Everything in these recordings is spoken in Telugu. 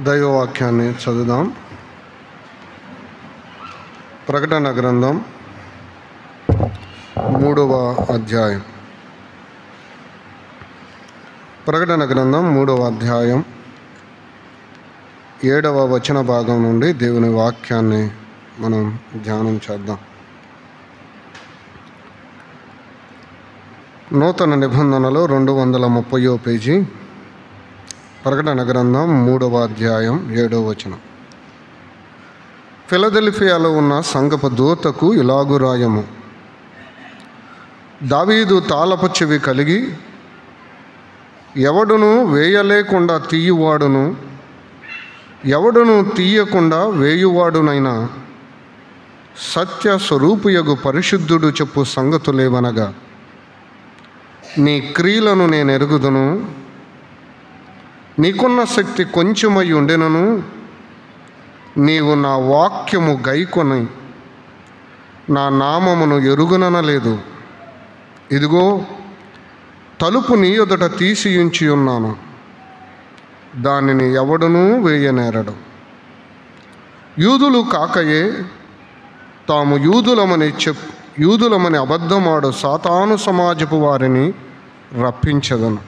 దైవవాక్యాన్ని చదువుదాం. ప్రకటన గ్రంథం 3వ అధ్యాయం. ప్రకటన గ్రంథం 3వ అధ్యాయం 7వ వచన భాగం నుండి దేవుని వాక్యాన్ని మనం ధ్యానం చేద్దాం. నూతన నిబంధనలో 230వ పేజీ, ప్రకటన గ్రంథం 3వ అధ్యాయం 7వ వచనం. ఫిలదెల్ఫియాలో ఉన్న సంఘపు దూతకు ఇలాగు రాయము: దావీదు తాళపు చెవి కలిగి ఎవడును వేయలేకుండా తీయువాడును, ఎవడును తీయకుండా వేయువాడునైనా సత్య స్వరూపియగు పరిశుద్ధుడు చెప్పు సంగతులేవనగా, నీ క్రియలను నేను ఎరుగుదును, నీకున్న శక్తి కొంచెమై ఉండెనను నీవు నా వాక్యము గైకొని నా నామమును ఎరుగుననలేదు. ఇదిగో, తలుపు నీ ఎదుట తీసియుంచి ఉన్నాను, దానిని ఎవడునూ వేయనేరడు. యూదులు కాకయే తాము యూదులమని అబద్ధమాడు సాతాను సమాజపు వారిని రప్పించదను.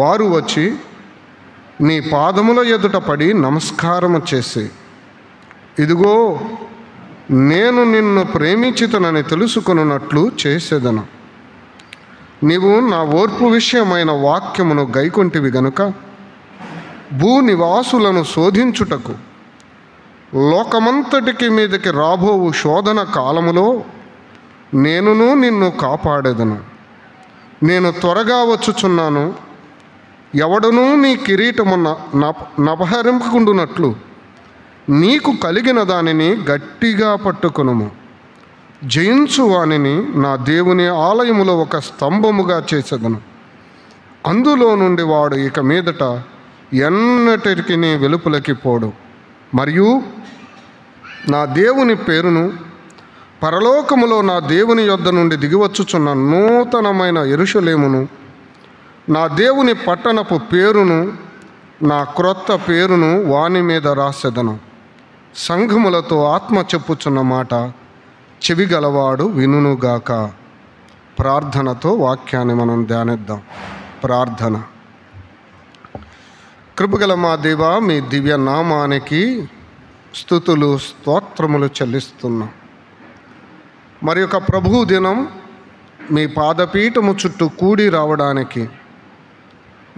వారు వచ్చి నీ పాదముల ఎదుట పడి నమస్కారము చేసి, ఇదిగో నేను నిన్ను ప్రేమించుతనని తెలుసుకొనున్నట్లు చేసేదను. నీవు నా ఓర్పు విషయమైన వాక్యమును గైకొంటివి గనుక భూనివాసులను శోధించుటకు లోకమంతటికి మీదకి రాబోవు శోధన కాలములో నేనును నిన్ను కాపాడేదను. నేను త్వరగా వచ్చుచున్నాను. ఎవడునూ నీ కిరీటము నపహరింపకుండునట్లు నీకు కలిగిన దానిని గట్టిగా పట్టుకొనుము. జయించు వానిని నా దేవుని ఆలయములో ఒక స్తంభముగా చేసేదను. అందులో నుండి వాడు ఇక మీదట ఎన్నటికి వెలుపలకి పోడు. మరియు నా దేవుని పేరును, పరలోకములో నా దేవుని యొద్ద నుండి దిగివచ్చుచున్న నూతనమైన యెరూషలేమును, నా దేవుని పట్టణపు పేరును, నా క్రొత్త పేరును వాని మీద రాసెదను. సంఘములతో ఆత్మ చెప్పుచున్న మాట చెవిగలవాడు వినుగాక. ప్రార్థనతో వాక్యాన్ని మనం ధ్యానిద్దాం. ప్రార్థన. కృపగల మా దేవా, మీ దివ్య నామానికి స్తుతులు స్తోత్రములు చెల్లిస్తున్నాం. మరి యొక్క ప్రభు దినం మీ పాదపీఠము చుట్టూ కూడి రావడానికి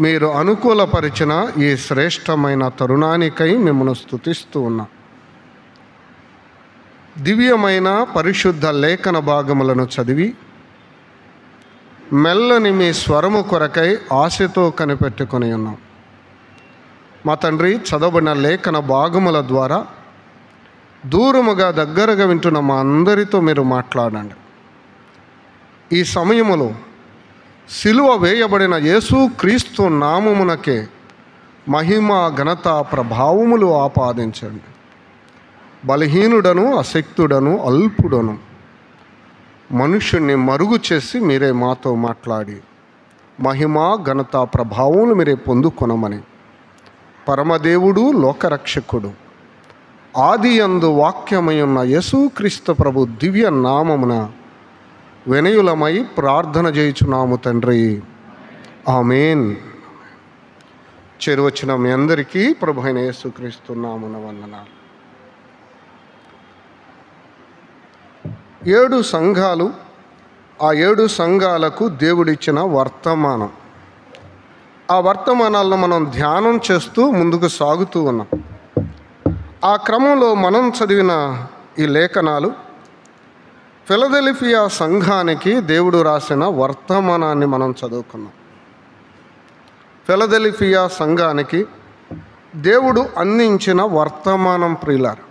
మీరు అనుకూలపరిచిన ఈ శ్రేష్టమైన తరుణానికై మిమ్మల్ని స్తుతిస్తూ ఉన్నాం. దివ్యమైన పరిశుద్ధ లేఖన భాగములను చదివి మెల్లని మీ స్వరము కొరకై ఆశతో కనిపెట్టుకొని ఉన్నాం. మా తండ్రి, చదవబడిన లేఖన భాగముల ద్వారా దూరముగా దగ్గరగా వింటున్న మా అందరితో మీరు మాట్లాడండి. ఈ సమయములో సిలువ వేయబడిన యేసు క్రీస్తు నామమునకే మహిమ, ఘనత, ప్రభావములు ఆపాదించండి. బలహీనుడను, అశక్తుడను, అల్పుడను మనుష్యుణ్ణి మరుగు చేసి మీరే మాతో మాట్లాడి మహిమ, ఘనత, ప్రభావములు మీరే పొందుకొనమని పరమదేవుడు, లోకరక్షకుడు, ఆది యందు వాక్యమై ఉన్న యేసుక్రీస్తు ప్రభు దివ్య నామమున వినయులమై ప్రార్థన చేయుచున్నాము తండ్రి. ఆమేన్. చేరువచ్చిన మీ అందరికీ ప్రభు అయిన యేసుక్రీస్తు నామమున వందనాలు. 7 సంఘాలు, ఆ 7 సంఘాలకు దేవుడిచ్చిన వర్తమానం. ఆ వర్తమానాలను మనం ధ్యానం చేస్తూ ముందుకు సాగుతూ ఉన్నాం. ఆ క్రమంలో మనం చదివిన ఈ లేఖనాలు ఫిలదెల్ఫియా సంఘానికి దేవుడు రాసిన వర్తమానాన్ని మనం చదువుకున్నాం. ఫిలదెల్ఫియా సంఘానికి దేవుడు అందించిన వర్తమానం ప్రియులారా.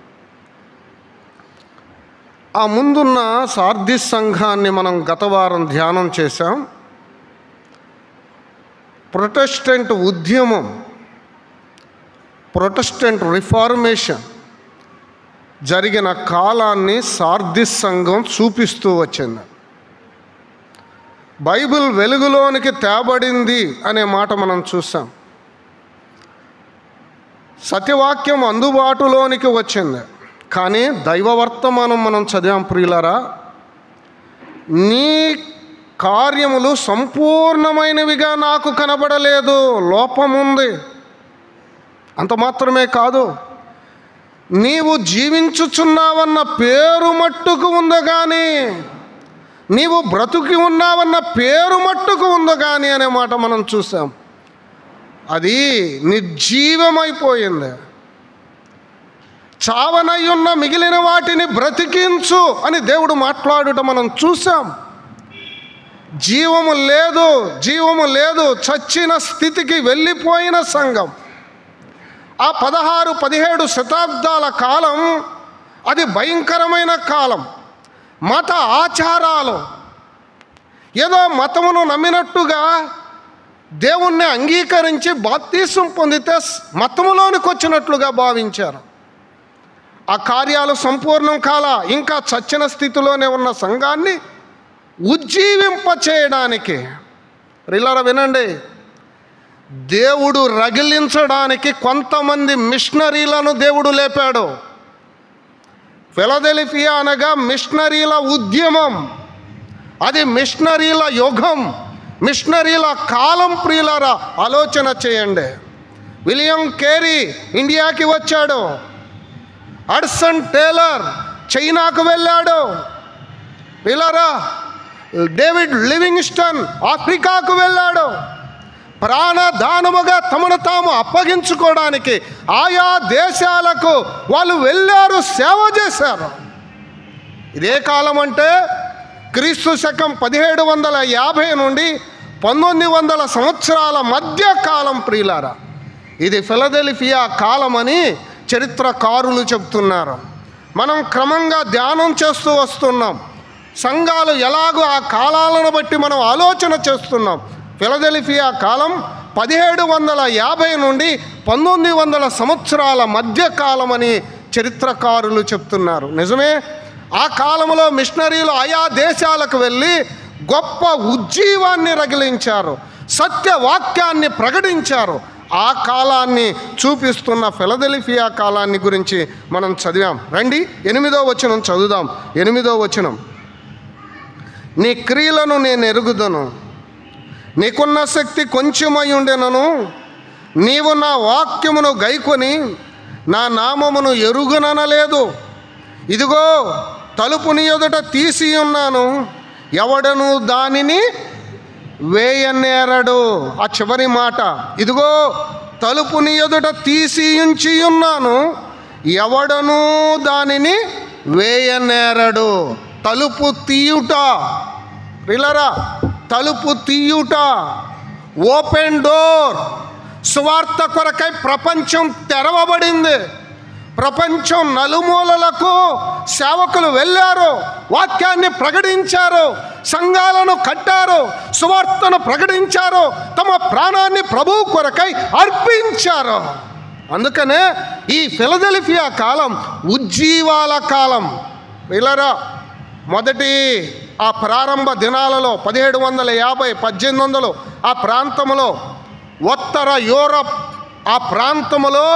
ఆ ముందున్న సార్దిస్ సంఘాన్ని మనం గత వారం ధ్యానం చేశాం. ప్రొటెస్టెంట్ ఉద్యమం, ప్రొటెస్టెంట్ రిఫార్మేషన్ జరిగిన కాలాన్ని సార్దిస్ సంఘం చూపిస్తూ వచ్చింది. బైబిల్ వెలుగులోనికి తేబడింది అనే మాట మనం చూసాం. సత్యవాక్యం అందుబాటులోనికి వచ్చింది. కానీ దైవవర్తమానం మనం చదివాం ప్రియులారా. నీ కార్యములు సంపూర్ణమైనవిగా నాకు కనబడలేదు, లోపముంది. అంత మాత్రమే కాదు, నీవు జీవించుచున్నావన్న పేరు మట్టుకు ఉంది కానీ, నీవు బ్రతుకి ఉన్నావన్న పేరు మట్టుకు ఉంది కానీ అనే మాట మనం చూసాం. అది నిర్జీవమైపోయింది. చావనయ్యున్న మిగిలిన వాటిని బ్రతికించు అని దేవుడు మాట్లాడుట మనం చూసాం. జీవము లేదు, జీవము లేదు, చచ్చిన స్థితికి వెళ్ళిపోయిన సంఘం. ఆ 16-17 శతాబ్దాల కాలం అది భయంకరమైన కాలం. మత ఆచారాలు ఏదో మతమును నమ్మినట్టుగా దేవుణ్ణి అంగీకరించి బాప్తీసం పొందితే మతములోనికి వచ్చినట్లుగా భావించారు. ఆ కార్యాలు సంపూర్ణం కాల. ఇంకా చచ్చిన స్థితిలోనే ఉన్న సంఘాన్ని ఉజ్జీవింప చేయడానికి, ప్రియులారా వినండి, దేవుడు రగిలించడానికి కొంతమంది మిషనరీలను దేవుడు లేపాడు. ఫిలదెల్ఫియా అనగా మిషనరీల ఉద్యమం, అది మిషనరీల యుగం, మిషనరీల కాలం. ప్రియులారా ఆలోచన చేయండి. విలియం కేరీ ఇండియాకి వచ్చాడు, హడ్సన్ టేలర్ చైనాకు వెళ్ళాడు, ప్రియులారా డేవిడ్ లివింగ్స్టన్ ఆఫ్రికాకు వెళ్ళాడు. ప్రాణదానముగా తమను తాము అప్పగించుకోవడానికి ఆయా దేశాలకు వాళ్ళు వెళ్ళారు, సేవ చేశారు. ఇదే కాలం అంటే క్రీస్తు శకం 1750 నుండి 1900 సంవత్సరాల మధ్య కాలం. ప్రియులారా ఇది ఫిలదెల్ఫియా కాలమని చరిత్రకారులు చెబుతున్నారు. మనం క్రమంగా ధ్యానం చేస్తూ వస్తున్నాం. సంఘాలు ఎలాగో ఆ కాలాలను బట్టి మనం ఆలోచన చేస్తున్నాం. ఫిలదెల్ఫియా కాలం 1750 నుండి 1900 సంవత్సరాల మధ్య కాలమని చరిత్రకారులు చెప్తున్నారు. నిజమే, ఆ కాలంలో మిషనరీలు ఆయా దేశాలకు వెళ్ళి గొప్ప ఉజ్జీవాన్ని రగిలించారు, సత్యవాక్యాన్ని ప్రకటించారు. ఆ కాలాన్ని చూపిస్తున్న ఫిలదెల్ఫియా కాలాన్ని గురించి మనం చదివాం. రండి 8వ వచనం చదువుదాం. 8వ వచనం, నీ క్రియలను నేను ఎరుగుదును, నీకున్న శక్తి కొంచెమై ఉండెనను, నీవు నా వాక్యమును గైకొని నా నామమును ఎరుగుననలేదు. ఇదిగో తలుపుని ఎదుట తీసి ఉన్నాను, ఎవడను దానిని వేయనేరడు. ఆ చివరి మాట, ఇదిగో తలుపుని ఎదుట తీసి ఉంచి ఉన్నాను, ఎవడను దానిని వేయనేరడు. తలుపు తీయుట, ప్రియులారా తలుపు తీయుట, ఓపెన్ డోర్. సువార్త కొరకై ప్రపంచం తెరవబడింది. ప్రపంచం నలుమూలలకు సేవకులు వెళ్ళారు, వాక్యాన్ని ప్రకటించారు, సంఘాలను కట్టారు, సువార్తను ప్రకటించారు, తమ ప్రాణాన్ని ప్రభువు కొరకై అర్పించారు. అందుకనే ఈ ఫిలదెల్ఫియా కాలం ఉజ్జీవాల కాలం. ప్రియులారా మొదటి ఆ ప్రారంభ దినాలలో 1750, 1800 ఆ ప్రాంతంలో, ఉత్తర యూరప్ ఆ ప్రాంతంలో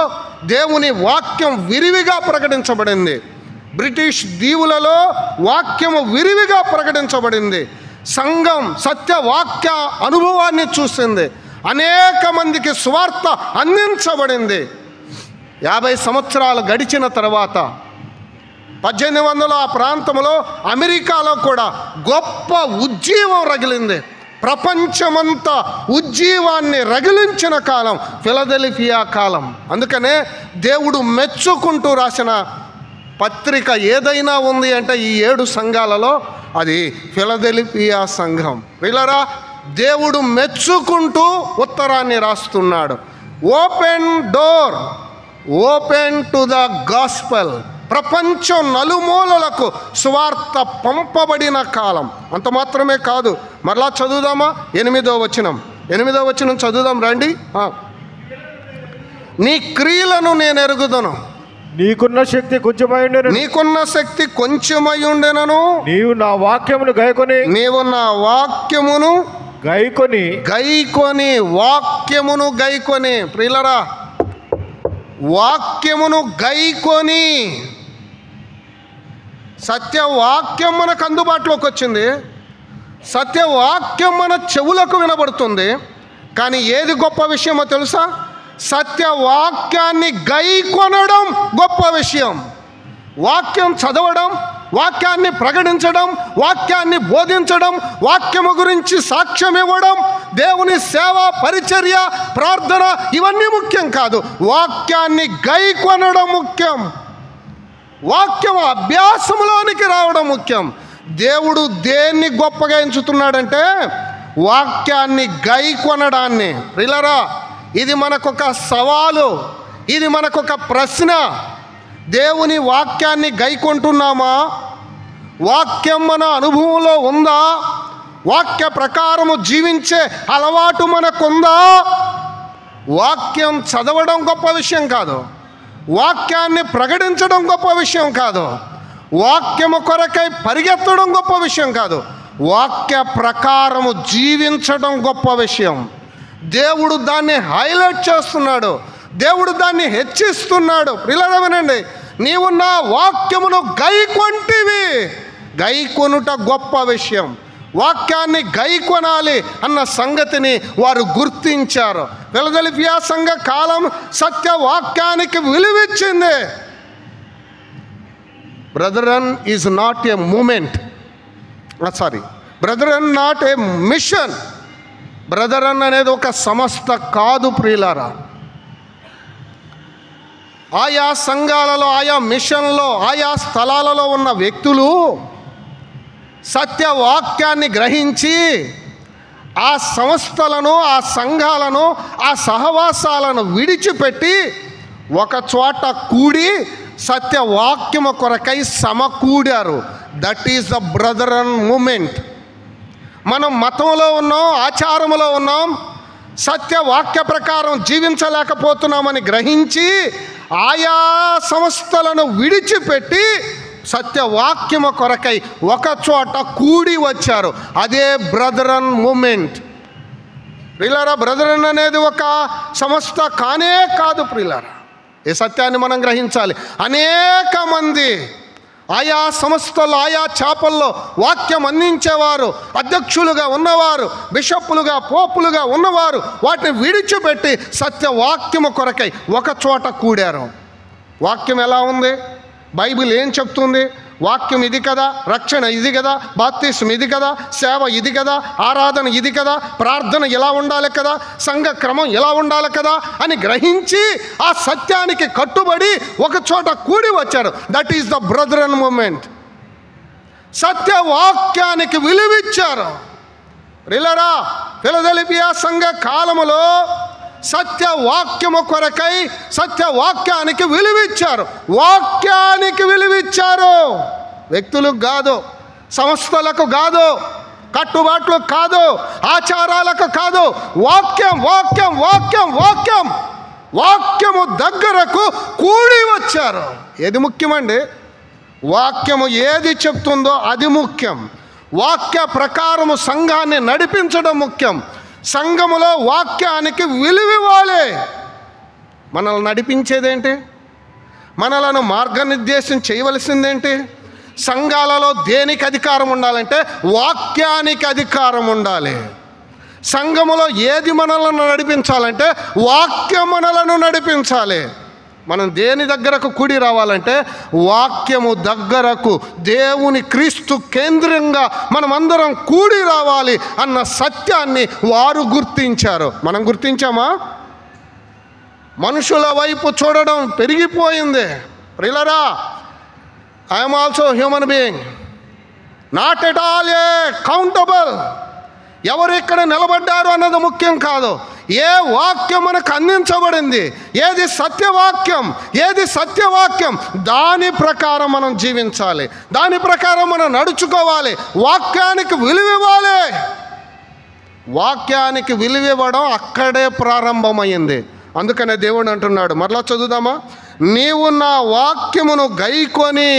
దేవుని వాక్యం విరివిగా ప్రకటించబడింది. బ్రిటిష్ దీవులలో వాక్యము విరివిగా ప్రకటించబడింది. సంఘం సత్యవాక్య అనుభవాన్ని చూసింది. అనేక మందికి సువార్త అందించబడింది. 50 సంవత్సరాలు గడిచిన తర్వాత 1800 ఆ ప్రాంతంలో అమెరికాలో కూడా గొప్ప ఉజ్జీవం రగిలింది. ప్రపంచమంతా ఉజ్జీవాన్ని రగిలించిన కాలం ఫిలదెల్ఫియా కాలం. అందుకనే దేవుడు మెచ్చుకుంటూ రాసిన పత్రిక ఏదైనా ఉంది అంటే ఈ 7 సంఘాలలో అది ఫిలదెల్ఫియా సంఘం. ప్రియులారా దేవుడు మెచ్చుకుంటూ ఉత్తరాన్ని రాస్తున్నాడు. Open door, open to the gospel. ప్రపంచం నలుమూలలకు సువార్త పంపబడిన కాలం. అంత మాత్రమే కాదు, మరలా చదువుదామా 8వ వచనం. 8వ వచనం చదువుదాం రండి. నీ క్రియలను నేను ఎరుగుదును, నీకున్న శక్తి కొంచెమై ఉండెను, నీకున్న శక్తి కొంచెమై ఉండెనను, నీవు నా వాక్యమును గైకొని, నీవు నా వాక్యమును గైకొని వాక్యమును గైకొని. ప్రియులరా వాక్యమును గైకొని. సత్యవాక్యం మనకు అందుబాటులోకి వచ్చింది, సత్యవాక్యం మన చెవులకు వినబడుతుంది. కానీ ఏది గొప్ప విషయమో తెలుసా? సత్యవాక్యాన్ని గైకొనడం గొప్ప విషయం. వాక్యం చదవడం, వాక్యాన్ని ప్రకటించడం, వాక్యాన్ని బోధించడం, వాక్యము గురించి సాక్ష్యం ఇవ్వడం, దేవుని సేవ, పరిచర్య, ప్రార్థన ఇవన్నీ ముఖ్యం కాదు. వాక్యాన్ని గైకొనడం ముఖ్యం. వాక్యం అభ్యాసంలోనికి రావడం ముఖ్యం. దేవుడు దేన్ని గొప్పగా ఎంచుతున్నాడంటే వాక్యాన్ని గైకొనడాన్ని. ప్రియులారా, ఇది మనకొక సవాలు, ఇది మనకొక ప్రశ్న. దేవుని వాక్యాన్ని గైకొంటున్నామా? వాక్యం మన అనుభవంలో ఉందా? వాక్య ప్రకారము జీవించే అలవాటు మనకుందా? వాక్యం చదవడం గొప్ప విషయం కాదు, వాక్యాన్ని ప్రకటించడం గొప్ప విషయం కాదు, వాక్యము కొరకై పరిగెత్తడం గొప్ప విషయం కాదు, వాక్య ప్రకారము జీవించడం గొప్ప విషయం. దేవుడు దాన్ని హైలైట్ చేస్తున్నాడు, దేవుడు దాన్ని హెచ్చిస్తున్నాడు. ప్రియులారా వినండి, నీవు నా వాక్యమును గైకొంటివి. గైకొనుట గొప్ప విషయం. వాక్యాన్ని గైకొనాలి అన్న సంగతిని వారు గుర్తించారు. ఫిలదెల్ఫియా సంఘ కాలం సత్యవాక్యానికి విలువిచ్చింది. Brethren is not a moment, brethren not a mission. Brethren అనేది ఒక సంస్థ కాదు ప్రియులారా. ఆయా సంఘాలలో, ఆయా మిషన్లో, ఆయా స్థలాలలో ఉన్న వ్యక్తులు సత్యవాక్యాన్ని గ్రహించి ఆ సంస్థలను, ఆ సంఘాలను, ఆ సహవాసాలను విడిచిపెట్టి ఒక చోట కూడి సత్యవాక్యము కొరకై సమకూడారు. That is the brethren movement. మనం మతంలో ఉన్నాం, ఆచారములో ఉన్నాం, సత్యవాక్య ప్రకారం జీవించలేకపోతున్నామని గ్రహించి ఆయా సంస్థలను విడిచిపెట్టి సత్యవాక్యము కొరకై ఒక చోట కూడి వచ్చారు. అదే బ్రదరన్ మూమెంట్. ప్రియులారా, బ్రదరన్ అనేది ఒక సంస్థ కానే కాదు ప్రియులారా. ఈ సత్యాన్ని మనం గ్రహించాలి. అనేక మంది ఆయా సంస్థల్లో, ఆయా చేపల్లో వాక్యం అందించేవారు, అధ్యక్షులుగా ఉన్నవారు, బిషప్పులుగా, పోపులుగా ఉన్నవారు వాటిని విడిచిపెట్టి సత్యవాక్యము కొరకై ఒక చోట కూడారు. వాక్యం ఎలా ఉంది? బైబిల్ ఏం చెప్తుంది? వాక్యం ఇది కదా, రక్షణ ఇది కదా, బాప్తిస్మం ఇది కదా, సేవ ఇది కదా, ఆరాధన ఇది కదా, ప్రార్థన ఎలా ఉండాలి కదా, సంఘ క్రమం ఎలా ఉండాలి కదా అని గ్రహించి ఆ సత్యానికి కట్టుబడి ఒక చోట కూడి వచ్చారు. That is the brethren movement. సత్యవాక్యానికి విలువిచ్చారు. ప్రియులారా, ఫిలదెల్ఫియా సంఘ కాలములో సత్యవాక్యము కొరకై సత్యవాక్యానికి విలువిచ్చారు. వాక్యానికి విలువిచ్చారు. వ్యక్తులకు కాదు, సంస్థలకు కాదు, కట్టుబాట్లకు కాదు, ఆచారాలకు కాదు. వాక్యం వాక్యం వాక్యం వాక్యం వాక్యము దగ్గరకు కూడి వచ్చారు. ఏది ముఖ్యమండి? వాక్యము ఏది చెప్తుందో అది ముఖ్యం. వాక్య ప్రకారము సంఘాన్ని నడిపించడం ముఖ్యం. సంఘములో వాక్యానికి విలువివ్వాలి. మనల్ని నడిపించేదేంటి? మనలను మార్గనిర్దేశం చేయవలసిందేంటి? సంఘాలలో దేనికి అధికారం ఉండాలంటే వాక్యానికి అధికారం ఉండాలి. సంఘములో ఏది మనలను నడిపించాలంటే వాక్యం మనలను నడిపించాలి. మనం దేని దగ్గరకు కూడి రావాలంటే వాక్యము దగ్గరకు, దేవుని క్రీస్తు కేంద్రంగా మనమందరం కూడి రావాలి అన్న సత్యాన్ని వారు గుర్తించారు. మనం గుర్తించామా? మనుషుల వైపు చూడడం పెరిగిపోయింది. ప్రియులారా, I'm also human being, not at all A countable. ఎవరు ఇక్కడ నిలబడ్డారు అన్నది ముఖ్యం కాదు. ఏ వాక్యం మనకు అందించబడింది, ఏది సత్యవాక్యం, ఏది సత్యవాక్యం, దాని ప్రకారం మనం జీవించాలి, దాని ప్రకారం మనం నడుచుకోవాలి. వాక్యానికి విలువివ్వాలి. వాక్యానికి విలువివ్వడం అక్కడే ప్రారంభమైంది. అందుకనే దేవుడు అంటున్నాడు, మరలా చదువుదామా, నీవు నా వాక్యమును గైకొని,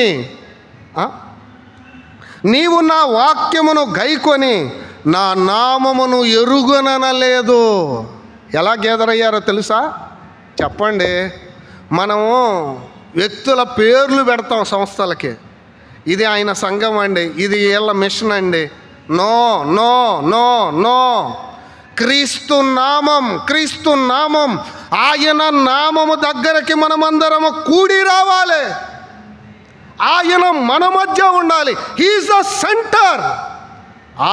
నీవు నా వాక్యమును గైకొని నా నామమును ఎరుగననలేదు. ఎలా గేదరయ్యారో తెలుసా? చెప్పండి. మనము వ్యక్తుల పేర్లు పెడతాం సంస్థలకి. ఇది ఆయన సంఘం అండి, ఇది వీళ్ళ మిషన్ అండి. No no no no. క్రీస్తు నామం, క్రీస్తు నామం, ఆయన నామము దగ్గరకి మనమందరము కూడి రావాలి. ఆయన మన మధ్య ఉండాలి. He's the centre.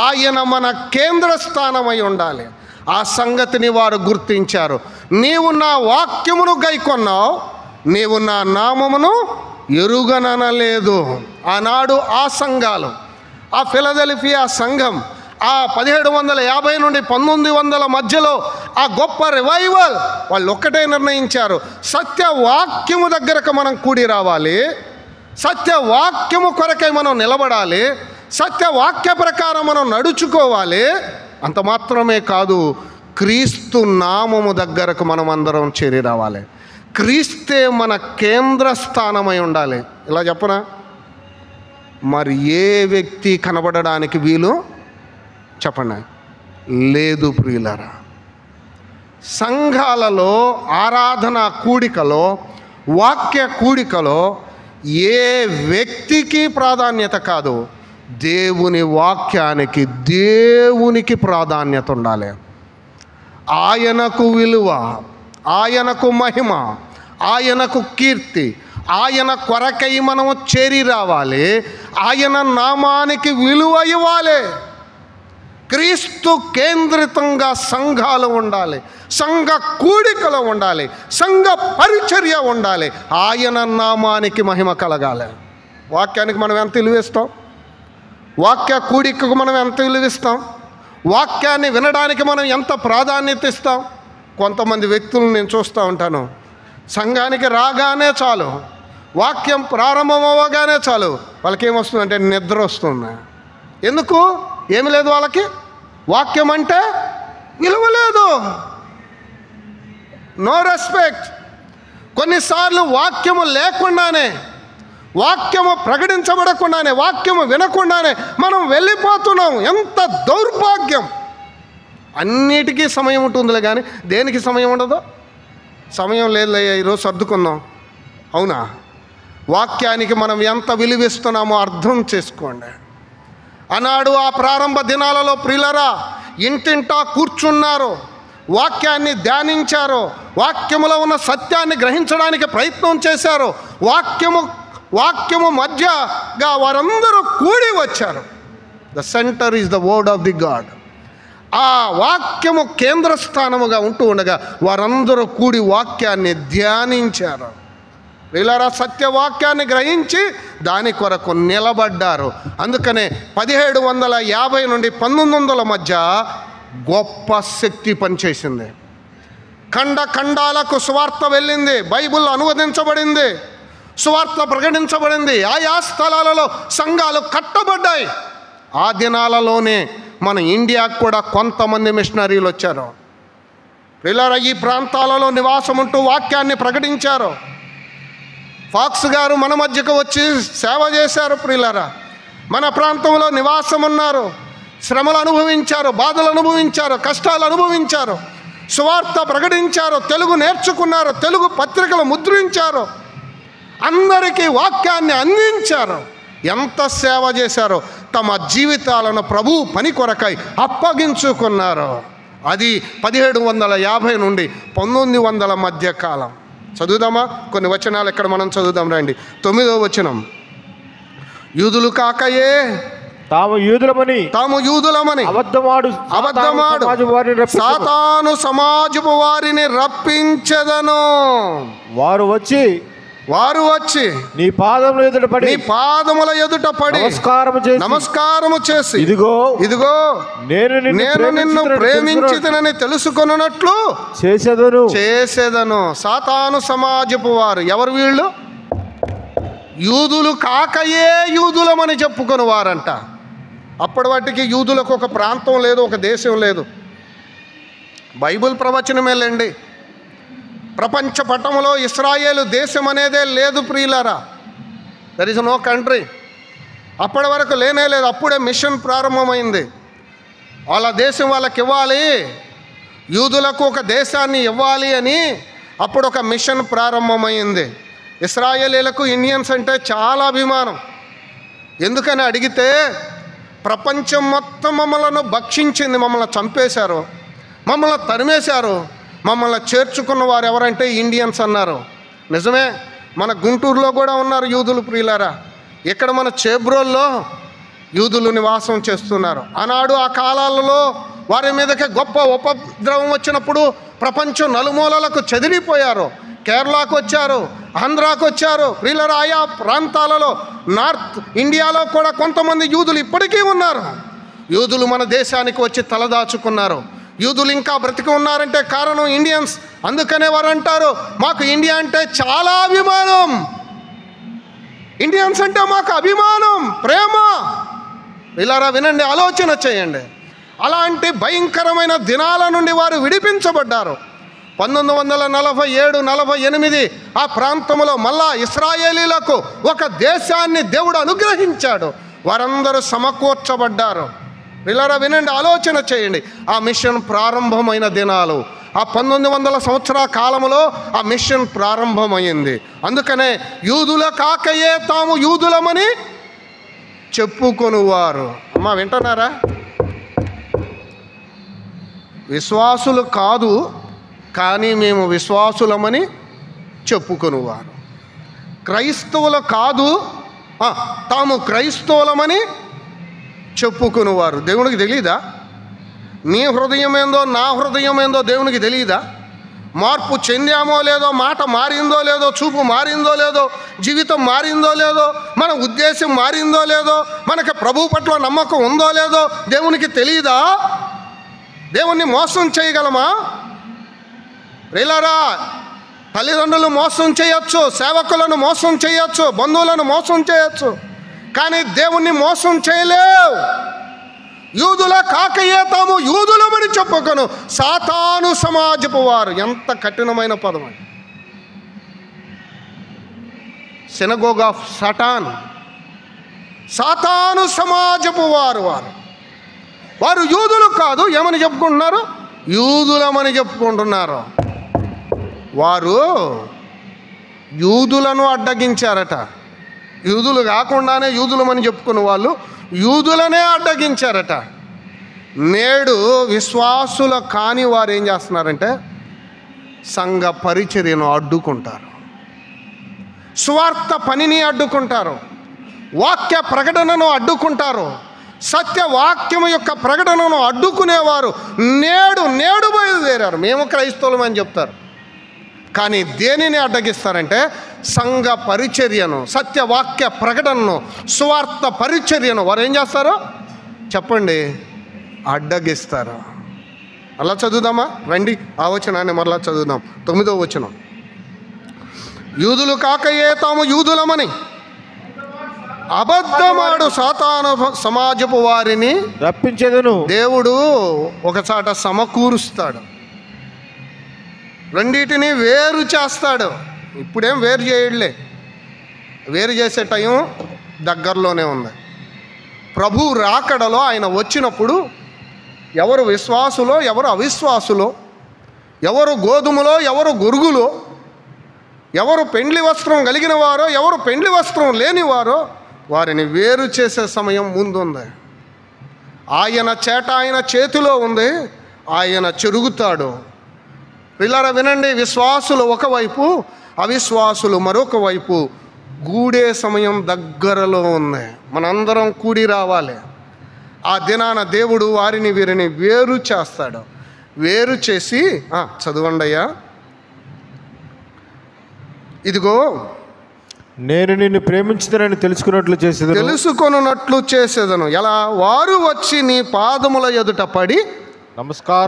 ఆయన మన కేంద్ర స్థానమై ఉండాలి. ఆ సంగతిని వారు గుర్తించారు. నీవు నా వాక్యమును గైకొన్నావు, నీవు నా నామమును ఎరుగననలేదు. ఆనాడు ఆ సంఘాలు, ఆ ఫిలదెల్ఫియా సంఘం, ఆ 1750 నుండి 1900 మధ్యలో ఆ గొప్ప రివైవల్, వాళ్ళు ఒక్కటే నిర్ణయించారు, సత్యవాక్యము దగ్గరకు మనం కూడి రావాలి, సత్యవాక్యము కొరకై మనం నిలబడాలి, సత్యవాక్య ప్రకారం మనం నడుచుకోవాలి. అంత మాత్రమే కాదు, క్రీస్తు నామము దగ్గరకు మనం అందరం చేరి రావాలి. క్రీస్తే మన కేంద్ర స్థానమై ఉండాలి. ఇలా చెప్పనా? మరి ఏ వ్యక్తి కనబడడానికి వీలు చెప్పండి లేదు ప్రియులారా. సంఘాలలో, ఆరాధన కూడికలో, వాక్య కూడికలో ఏ వ్యక్తికి ప్రాధాన్యత కాదు, దేవుని వాక్యానికి, దేవునికి ప్రాధాన్యత ఉండాలి. ఆయనకు విలువ, ఆయనకు మహిమ, ఆయనకు కీర్తి, ఆయన కొరకై మనము చేరి రావాలి. ఆయన నామానికి విలువ ఇవ్వాలి. క్రీస్తు కేంద్రితంగా సంఘాలు ఉండాలి, సంఘ కూడికలు ఉండాలి, సంఘ పరిచర్య ఉండాలి. ఆయన నామానికి మహిమ కలగాలి. వాక్యానికి మనం ఎంత విలువిస్తాం? వాక్య కూడికకు మనం ఎంత విలువిస్తాం? వాక్యాన్ని వినడానికి మనం ఎంత ప్రాధాన్యత ఇస్తాం? కొంతమంది వ్యక్తులను నేను చూస్తూ ఉంటాను, సంఘానికి రాగానే చాలు, వాక్యం ప్రారంభం అవ్వగానే చాలు, వాళ్ళకి ఏమొస్తుందంటే నిద్ర వస్తుంది. ఎందుకు? ఏమి లేదు వాళ్ళకి, వాక్యం అంటే విలువ లేదు, నో రెస్పెక్ట్. కొన్నిసార్లు వాక్యము లేకుండానే, వాక్యము ప్రకటించబడకుండానే, వాక్యము వినకుండానే మనం వెళ్ళిపోతున్నాం. ఎంత దౌర్భాగ్యం! అన్నిటికీ సమయం ఉంటుందిలే, కానీ దేనికి సమయం ఉండదు? సమయం లేదులే, ఈరోజు సర్దుకుందాం. అవునా? వాక్యానికి మనం ఎంత విలువిస్తున్నామో అర్థం చేసుకోండి. ఆనాడు ఆ ప్రారంభ దినాలలో ప్రియులరా ఇంటింటా కూర్చున్నారు, వాక్యాన్ని ధ్యానించారు, వాక్యములో ఉన్న సత్యాన్ని గ్రహించడానికి ప్రయత్నం చేశారు. వాక్యము మధ్యగా వారందరూ కూడి వచ్చారు. The centre is the word of the God. ఆ వాక్యము కేంద్ర స్థానముగా ఉంటూ ఉండగా వారందరూ కూడి వాక్యాన్ని ధ్యానించారు. ప్రియులారా, సత్యవాక్యాన్ని గ్రహించి దాని కొరకు నిలబడ్డారు. అందుకనే 1750 నుండి 1900 మధ్య గొప్ప శక్తి పనిచేసింది. ఖండాలకు సువార్త వెళ్ళింది, బైబిల్ అనువదించబడింది, సువార్త ప్రకటించబడింది. ఆయా స్థలాలలో సంఘాలు కట్టబడ్డాయి. ఆ దినాలలోనే మన ఇండియాకు కూడా కొంతమంది మిషనరీలు వచ్చారు. ప్రియులారా, ఈ ప్రాంతాలలో నివాసం ఉంటూ వాక్యాన్ని ప్రకటించారు. ఫాక్స్ గారు మన మధ్యకు వచ్చి సేవ చేశారు. ప్రియులారా, మన ప్రాంతంలో నివాసం ఉన్నారు, శ్రమలు అనుభవించారు, బాధలు అనుభవించారు, కష్టాలు అనుభవించారు, సువార్త ప్రకటించారు, తెలుగు నేర్చుకున్నారు, తెలుగు పత్రికలు ముద్రించారు, అందరికీ వాక్యాన్ని అందించారు. ఎంత సేవ చేశారో, తమ జీవితాలను ప్రభు పని కొరకై అప్పగించుకున్నారు. అది 1750 నుండి 1900 మధ్య కాలం. చదువుదామా? కొన్ని వచనాలు ఇక్కడ మనం చదువుదాం రండి. 9వ వచనం, యూదులు కాకయే తాము యూదులమని అబద్ధమాడు సాతాను సమాజపు వారిని రప్పించెదను. వారు వచ్చి నీ పాదముల ఎదుట పడి నమస్కారము చేసి ఇదిగో నేను నిన్ను ప్రేమించితినని తెలుసుకొనున్నట్లు చేసేదను. సాతాను సమాజపు వారు ఎవరు? వీళ్ళు యూదులు కాకయే యూదులమని చెప్పుకొని వారంట. అప్పటి వాటికి యూదులకు ఒక ప్రాంతం లేదు, ఒక దేశం లేదు. బైబిల్ ప్రవచనమేలండి. ప్రపంచ పటంలో ఇస్రాయేలు దేశం అనేదే లేదు ప్రియులారా. There is no country. అప్పటి వరకు లేనే లేదు. అప్పుడే మిషన్ ప్రారంభమైంది. వాళ్ళ దేశం వాళ్ళకి ఇవ్వాలి, యూదులకు ఒక దేశాన్ని ఇవ్వాలి అని అప్పుడు ఒక మిషన్ ప్రారంభమైంది. ఇశ్రాయేలీలకు ఇండియన్స్ అంటే చాలా అభిమానం. ఎందుకని అడిగితే, ప్రపంచం మొత్తం మమ్మల్ని భక్షించింది, మమ్మల్ని చంపేశారు, మమ్మల్ని తరిమేశారు, మమ్మల్ని చేర్చుకున్న వారు ఎవరంటే ఇండియన్స్ అన్నారు. నిజమే, మన గుంటూరులో కూడా ఉన్నారు యూదులు ప్రియులారా. ఇక్కడ మన చేబ్రోల్లో యూదులు నివాసం చేస్తున్నారు. ఆనాడు ఆ కాలాలలో వారి మీదకి గొప్ప ఉపద్రవం వచ్చినప్పుడు ప్రపంచం నలుమూలలకు చెదిరిపోయారు. కేరళకు వచ్చారు, ఆంధ్రాకు వచ్చారు ప్రియులారా. ఆయా ప్రాంతాలలో నార్త్ ఇండియాలో కూడా కొంతమంది యూదులు ఇప్పటికీ ఉన్నారు. యూదులు మన దేశానికి వచ్చి తలదాచుకున్నారు. యూదులు ఇంకా బ్రతికి ఉన్నారంటే కారణం ఇండియన్స్. అందుకనే వారు అంటారు, మాకు ఇండియా అంటే చాలా అభిమానం, ఇండియన్స్ అంటే మాకు అభిమానం, ప్రేమ. ఇలారా వినండి, ఆలోచన చేయండి. అలాంటి భయంకరమైన దినాల నుండి వారు విడిపించబడ్డారు. 1947, 48 ఆ ప్రాంతంలో మళ్ళా ఇశ్రాయేలీలకు ఒక దేశాన్ని దేవుడు అనుగ్రహించాడు. వారందరూ సమకూర్చబడ్డారు. ఇలారా వినండి, ఆలోచన చేయండి. ఆ మిషన్ ప్రారంభమైన దినాలు, ఆ 1900 సంవత్సరాల కాలంలో ఆ మిషన్ ప్రారంభమైంది. అందుకనే యూదుల కాకయే తాము యూదులమని చెప్పుకొనువారు. అమ్మా వింటున్నారా? విశ్వాసులు కాదు, కానీ మేము విశ్వాసులమని చెప్పుకొనువారు. క్రైస్తవులు కాదు, తాము క్రైస్తవులమని చెప్పుకొనువారు. దేవునికి తెలియదా? నీ హృదయం ఏందో నా హృదయం ఏందో దేవునికి తెలియదా? మార్పు చెందామో లేదో, మాట మారిందో లేదో, చూపు మారిందో లేదో, జీవితం మారిందో లేదో, మన ఉద్దేశం మారిందో లేదో, మనకి ప్రభు పట్ల నమ్మకం ఉందో లేదో దేవునికి తెలియదా? దేవుణ్ణి మోసం చేయగలమా? ప్రియులారా, తల్లిదండ్రులు మోసం చేయొచ్చు, సేవకులను మోసం చేయొచ్చు, బంధువులను మోసం చేయొచ్చు, కానీ దేవుణ్ణి మోసం చేయలేవు. యూదుల కాకయే తాము యూదులమని చెప్పుకొను సాతాను సమాజపు వారు. ఎంత కఠినమైన పదం అది. సినగోగ్ ఆఫ్ సటాన్, సాతాను సమాజపు వారు. వారు యూదులు కాదు, ఏమని చెప్పుకుంటున్నారు? యూదులమని చెప్పుకుంటున్నారు. వారు యూదులను అడ్డగించారట. యూదులు కాకుండానే యూదులమని చెప్పుకున్న వాళ్ళు యూదులనే అడ్డగించారట. నేడు విశ్వాసుల కాని వారు ఏం చేస్తున్నారంటే సంఘ పరిచర్యను అడ్డుకుంటారు, స్వార్థ పనిని అడ్డుకుంటారు, వాక్య ప్రకటనను అడ్డుకుంటారు, సత్యవాక్యము యొక్క ప్రకటనను అడ్డుకునేవారు నేడు బయలుదేరారు. మేము క్రైస్తవులమని చెప్తారు, కానీ దేనిని అడ్డగిస్తారంటే సంఘ పరిచర్యను, సత్యవాక్య ప్రకటనను, స్వార్థ పరిచర్యను వారు ఏం చేస్తారు చెప్పండి? అడ్డగిస్తారు. అలా చదువుదామా? రండి, ఆ వచనాన్ని మరలా చదువుదాం. 9వ వచనం. యూదులు కాకయే తాము యూదులమని అబద్ధమాడు సాతాను సమాజపు వారిని రప్పించేదను. దేవుడు ఒకసాట సమకూరుస్తాడు, రెండింటిని వేరు చేస్తాడు. ఇప్పుడేం వేరు చేయడలే, వేరు చేసే టైం దగ్గరలోనే ఉంది. ప్రభు రాకడలో ఆయన వచ్చినప్పుడు ఎవరు విశ్వాసులో, ఎవరు అవిశ్వాసులో, ఎవరు గోధుమలో, ఎవరు గొరుగులో, ఎవరు పెండ్లి వస్త్రం కలిగిన వారో, ఎవరు పెండ్లి వస్త్రం లేనివారో వారిని వేరు చేసే సమయం ముందుంది. ఆయన చేట ఆయన చేతిలో ఉంది, ఆయన చెరుగుతాడు. పిల్లరా వినండి, విశ్వాసులు ఒకవైపు, అవిశ్వాసులు మరొక వైపు గూడే సమయం దగ్గరలో ఉంది. మనందరం కూడి రావాలి. ఆ దినాన దేవుడు వారిని వీరిని వేరు చేస్తాడు. వేరు చేసి చదవండి అయ్యా. ఇదిగో నేను నిన్ను ప్రేమించుతానని తెలుసుకొనున్నట్లు చేసేదను. ఎలా? వారు వచ్చి నీ పాదముల ఎదుట పడి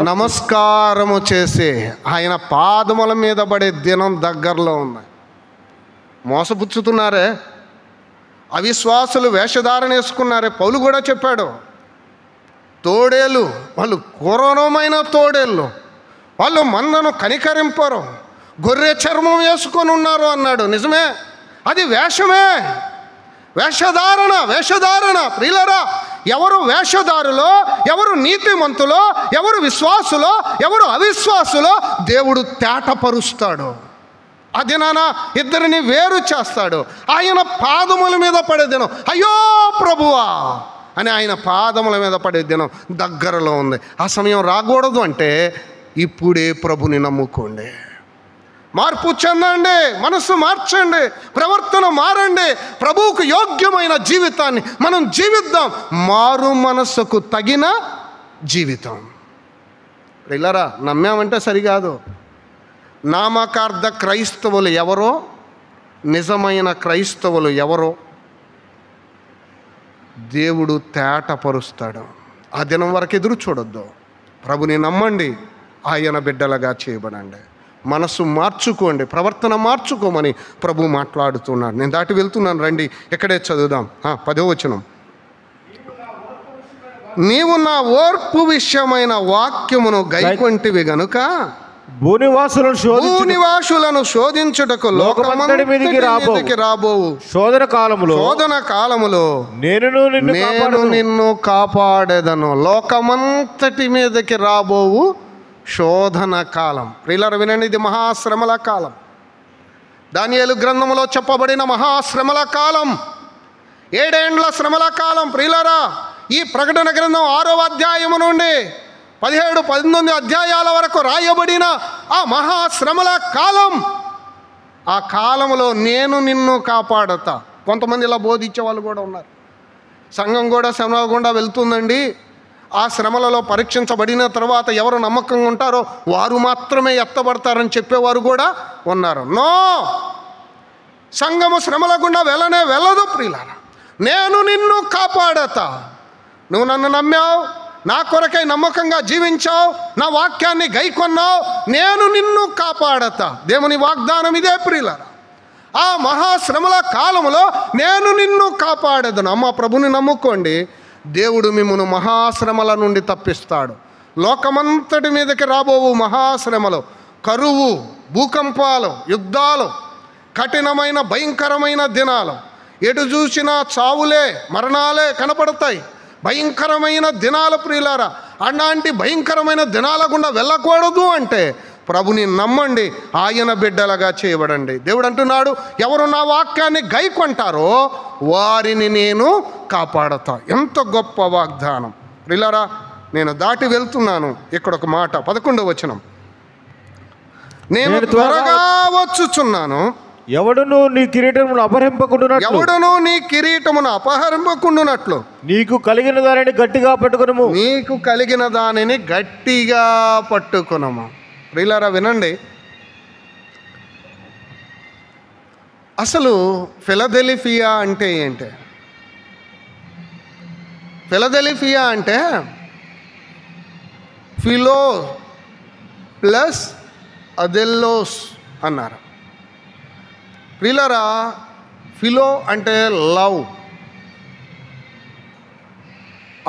నమస్కారము చేసే. ఆయన పాదముల మీద పడే దినం దగ్గరలో ఉంది. మోసపుచ్చుతున్నారే, అవిశ్వాసులు వేషధారణ వేసుకున్నారే. పౌలు కూడా చెప్పాడు, తోడేళ్ళు వాళ్ళు, క్రూరమైన తోడేళ్ళు వాళ్ళు, మందను కనికరింపరు, గొర్రె చర్మం వేసుకొని ఉన్నారు అన్నాడు. నిజమే, అది వేషమే, వేషధారణ. ప్రియులరా, ఎవరు వేషధారులో, ఎవరు నీతిమంతులో, ఎవరు విశ్వాసులో, ఎవరు అవిశ్వాసులో దేవుడు తేటపరుస్తాడు. అది నాన్న ఇద్దరిని వేరు చేస్తాడు. ఆయన పాదముల మీద పడే దినం, అయ్యో ప్రభువా అని ఆయన పాదముల మీద పడే దినం దగ్గరలో ఉంది. ఆ సమయం రాకూడదు అంటే ఇప్పుడే ప్రభుని నమ్ముకోండి. మార్పు చెందండి, మనసు మార్చండి, ప్రవర్తన మారండి. ప్రభువుకు యోగ్యమైన జీవితాన్ని మనం జీవిద్దాం. మారు మనసుకు తగిన జీవితం. ఇలారా నమ్మామంటే సరికాదు. నామకార్థ క్రైస్తవులు ఎవరో, నిజమైన క్రైస్తవులు ఎవరో దేవుడు తేటపరుస్తాడు. ఆ దినం వరకు ఎదురు చూడొద్దు. ప్రభుని నమ్మండి, ఆయన బిడ్డలుగా చేయబడండి. మనసు మార్చుకోండి, ప్రవర్తన మార్చుకోమని ప్రభు మాట్లాడుతున్నాడు. నేను దాటి వెళ్తున్నాను, రండి ఇక్కడే చదువుదాం. 10వ వచనం. నీవు నా ఓర్పు విషయమైన వాక్యమును గైకొంటివి గనుక భూనివాసులను శోధించుటకు లోకమంతటి మీదికి రాబోవు శోధన కాలములో నేను నిన్ను కాపాడేదను. లోకమంతటి మీదకి రాబోవు శోధన కాలం. ప్రియులారా వినండి, ఇది మహాశ్రమల కాలం. దానియేలు గ్రంథములో చెప్పబడిన మహాశ్రమల కాలం, 7 ఏండ్ల శ్రమల కాలం. ప్రియులారా, ఈ ప్రకటన గ్రంథం 6వ అధ్యాయము నుండి 17-19 అధ్యాయాల వరకు రాయబడిన ఆ మహాశ్రమల కాలం. ఆ కాలంలో నేను నిన్ను కాపాడతా. కొంతమంది ఇలా బోధించే వాళ్ళు కూడా ఉన్నారు. సంఘం కూడా శ్రమల గుండా వెళ్తుందండి. ఆ శ్రమలలో పరీక్షించబడిన తర్వాత ఎవరు నమ్మకంగా ఉంటారో వారు మాత్రమే ఎత్తబడతారని చెప్పేవారు కూడా ఉన్నారు. నో, సంఘము శ్రమల గుండా వెళ్ళదు ప్రియులారా. నేను నిన్ను కాపాడతా. నువ్వు నన్ను నమ్మావు, నా కొరకై నమ్మకంగా జీవించావు, నా వాక్యాన్ని గైకొన్నావు, నేను నిన్ను కాపాడతా. దేవుని వాగ్దానం ఇదే ప్రియులారా. ఆ మహాశ్రమల కాలంలో నేను నిన్ను కాపాడేదను. అమ్మ ప్రభుని నమ్ముకోండి, దేవుడు మిమ్మును మహాశ్రమల నుండి తప్పిస్తాడు. లోకమంతటి మీదకి రాబోవు మహాశ్రమలు, కరువు, భూకంపాలు, యుద్ధాలు, కఠినమైన భయంకరమైన దినాలు. ఎటు చూసినా చావులే, మరణాలే కనపడతాయి. భయంకరమైన దినాలు ప్రియులారా. అలాంటి భయంకరమైన దినాల గుండా వెళ్ళకూడదు అంటే ప్రభుని నమ్మండి, ఆయన బిడ్డలుగా చేయబడండి. దేవుడు అంటున్నాడు, ఎవరు నా వాక్యాన్ని గైకొంటారో వారిని నేను కాపాడతా. ఎంత గొప్ప వాగ్దానం ప్రియులారా. నేను దాటి వెళ్తున్నాను. ఇక్కడ ఒక మాట, 11వ వచనం. నేను త్వరగా వచ్చుచున్నాను, ఎవడును నీ కిరీటమును అపహరింపకుండునట్లు నీకు కలిగిన దానిని గట్టిగా పట్టుకొనుము. ప్రియులారా వినండి, అసలు ఫిలదెల్ఫియా అంటే ఏంటి? ఫిలదెల్ఫియా అంటే ఫిలో ప్లస్ అదెల్లోస్ అన్నారు. ప్రియులారా, ఫిలో అంటే లవ్,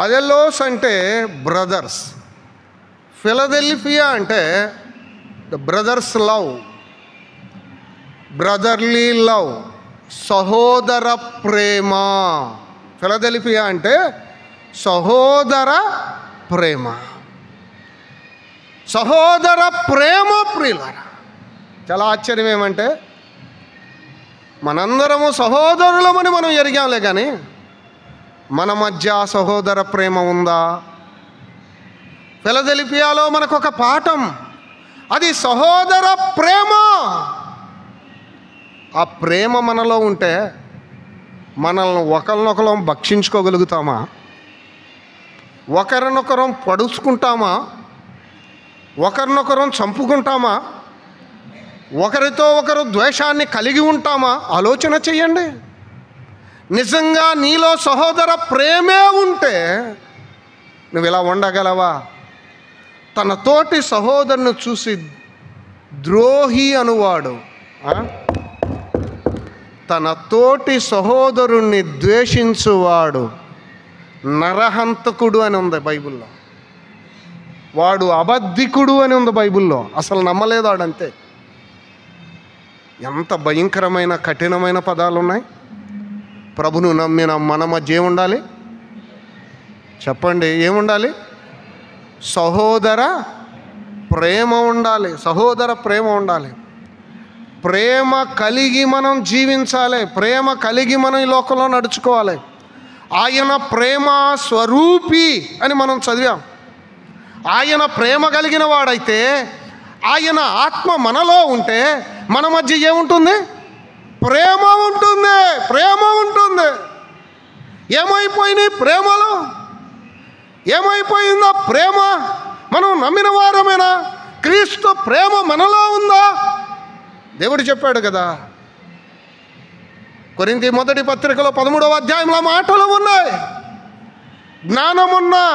అదెల్లోస్ అంటే బ్రదర్స్. ఫిలదెల్ఫియా అంటే the brothers love, brotherly love, సహోదర ప్రేమ. ఫిలదెల్ఫియా అంటే సహోదర ప్రేమ. సహోదర ప్రేమ ప్రియులారా. చాలా ఆశ్చర్యం ఏమంటే మనందరము సహోదరులమని మనం ఎరిగాంలే, కానీ మన మధ్య సహోదర ప్రేమ ఉందా? ఫిలదెల్ఫియాలో మనకు ఒక పాఠం, అది సహోదర ప్రేమ. ఆ ప్రేమ మనలో ఉంటే మనల్ని ఒకరినొకరం భక్షించుకోగలుగుతామా? ఒకరినొకరం పడుచుకుంటామా? ఒకరినొకరం చంపుకుంటామా? ఒకరితో ఒకరు ద్వేషాన్ని కలిగి ఉంటామా? ఆలోచన చెయ్యండి. నిజంగా నీలో సహోదర ప్రేమే ఉంటే నువ్వు ఇలా ఉండగలవా? తన తోటి సహోదరుని చూసి ద్రోహి అనువాడు, తన తోటి సహోదరుణ్ణి ద్వేషించువాడు నరహంతకుడు అని ఉంది బైబిల్లో. వాడు అబద్ధికుడు అని ఉంది బైబిల్లో. అసలు నమ్మలేదు వాడంతే. ఎంత భయంకరమైన కఠినమైన పదాలు ఉన్నాయి. ప్రభును నమ్మిన మన మధ్య ఉండాలి, చెప్పండి, ఏముండాలి? సహోదర ప్రేమ ఉండాలి. సహోదర ప్రేమ ఉండాలి. ప్రేమ కలిగి మనం జీవించాలి. ప్రేమ కలిగి మనం ఈ లోకంలో నడుచుకోవాలి. ఆయన ప్రేమ స్వరూపి అని మనం చదివాం. ఆయన ప్రేమ కలిగిన వాడైతే, ఆయన ఆత్మ మనలో ఉంటే మన మధ్య ఏముంటుంది? ప్రేమ ఉంటుంది. ప్రేమ ఉంటుంది. ఏమైపోయినాయి ప్రేమలో? ఏమైపోయిందా ప్రేమ? మనం నమ్మిన వారమేనా? క్రీస్తు ప్రేమ మనలో ఉందా? దేవుడు చెప్పాడు కదా, కొరింథీ మొదటి పత్రికలో 13వ అధ్యాయంలో మాటలు ఉన్నాయి. జ్ఞానమున్నా,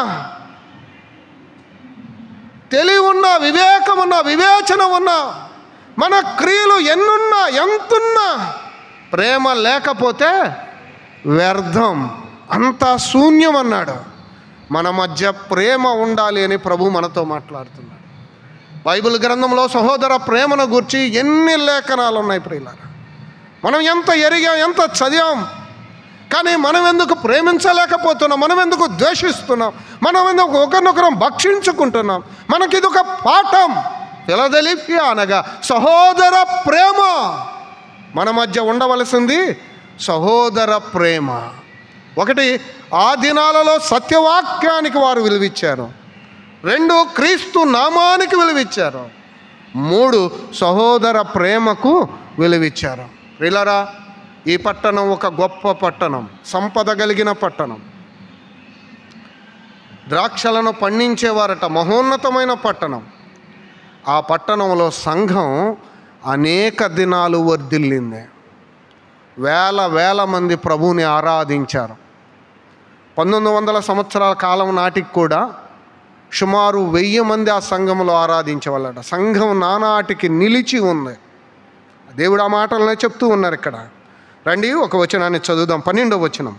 తెలివి ఉన్నా, వివేకమున్నా, వివేచన ఉన్నా, మన క్రియలు ఎన్నున్నా, ఎంతున్నా, ప్రేమ లేకపోతే వ్యర్థం, అంతా శూన్యం అన్నాడు. మన మధ్య ప్రేమ ఉండాలి అని ప్రభు మనతో మాట్లాడుతున్నాడు. బైబిల్ గ్రంథంలో సహోదర ప్రేమను గురించి ఎన్ని లేఖనాలు ఉన్నాయి ప్రియులారా. మనం ఎంత ఎరిగాం, ఎంత చదివాం, కానీ మనం ఎందుకు ప్రేమించలేకపోతున్నాం? మనం ఎందుకు ద్వేషిస్తున్నాం? మనం ఎందుకు ఒకరినొకరం భక్షించుకుంటున్నాం? మనకి ఇది ఒక పాఠం. ఫిలదెల్ఫియా అనగా సహోదర ప్రేమ. మన మధ్య ఉండవలసింది సహోదర ప్రేమ. ఒకటి, ఆ దినాలలో సత్యవాక్యానికి వారు విలువిచ్చారు. 2, క్రీస్తు నామానికి విలువిచ్చారు. 3, సహోదర ప్రేమకు విలువిచ్చారు. ప్రియులారా, ఈ పట్టణం ఒక గొప్ప పట్టణం, సంపద కలిగిన పట్టణం. ద్రాక్షలను పండించేవారట, మహోన్నతమైన పట్టణం. ఆ పట్టణంలో సంఘం అనేక దినాలు వర్ధిల్లింది. వేల మంది ప్రభువుని ఆరాధించారు. 1900 సంవత్సరాల కాలం నాటికి కూడా సుమారు 1000 మంది ఆ సంఘంలో ఆరాధించేవాళ్ళట. సంఘం నానాటికి నిలిచి ఉంది. దేవుడు ఆ మాటలనే చెప్తూ ఉన్నారు ఇక్కడ. రండి, ఒక వచనాన్ని చదువుదాం. 12వ వచనం.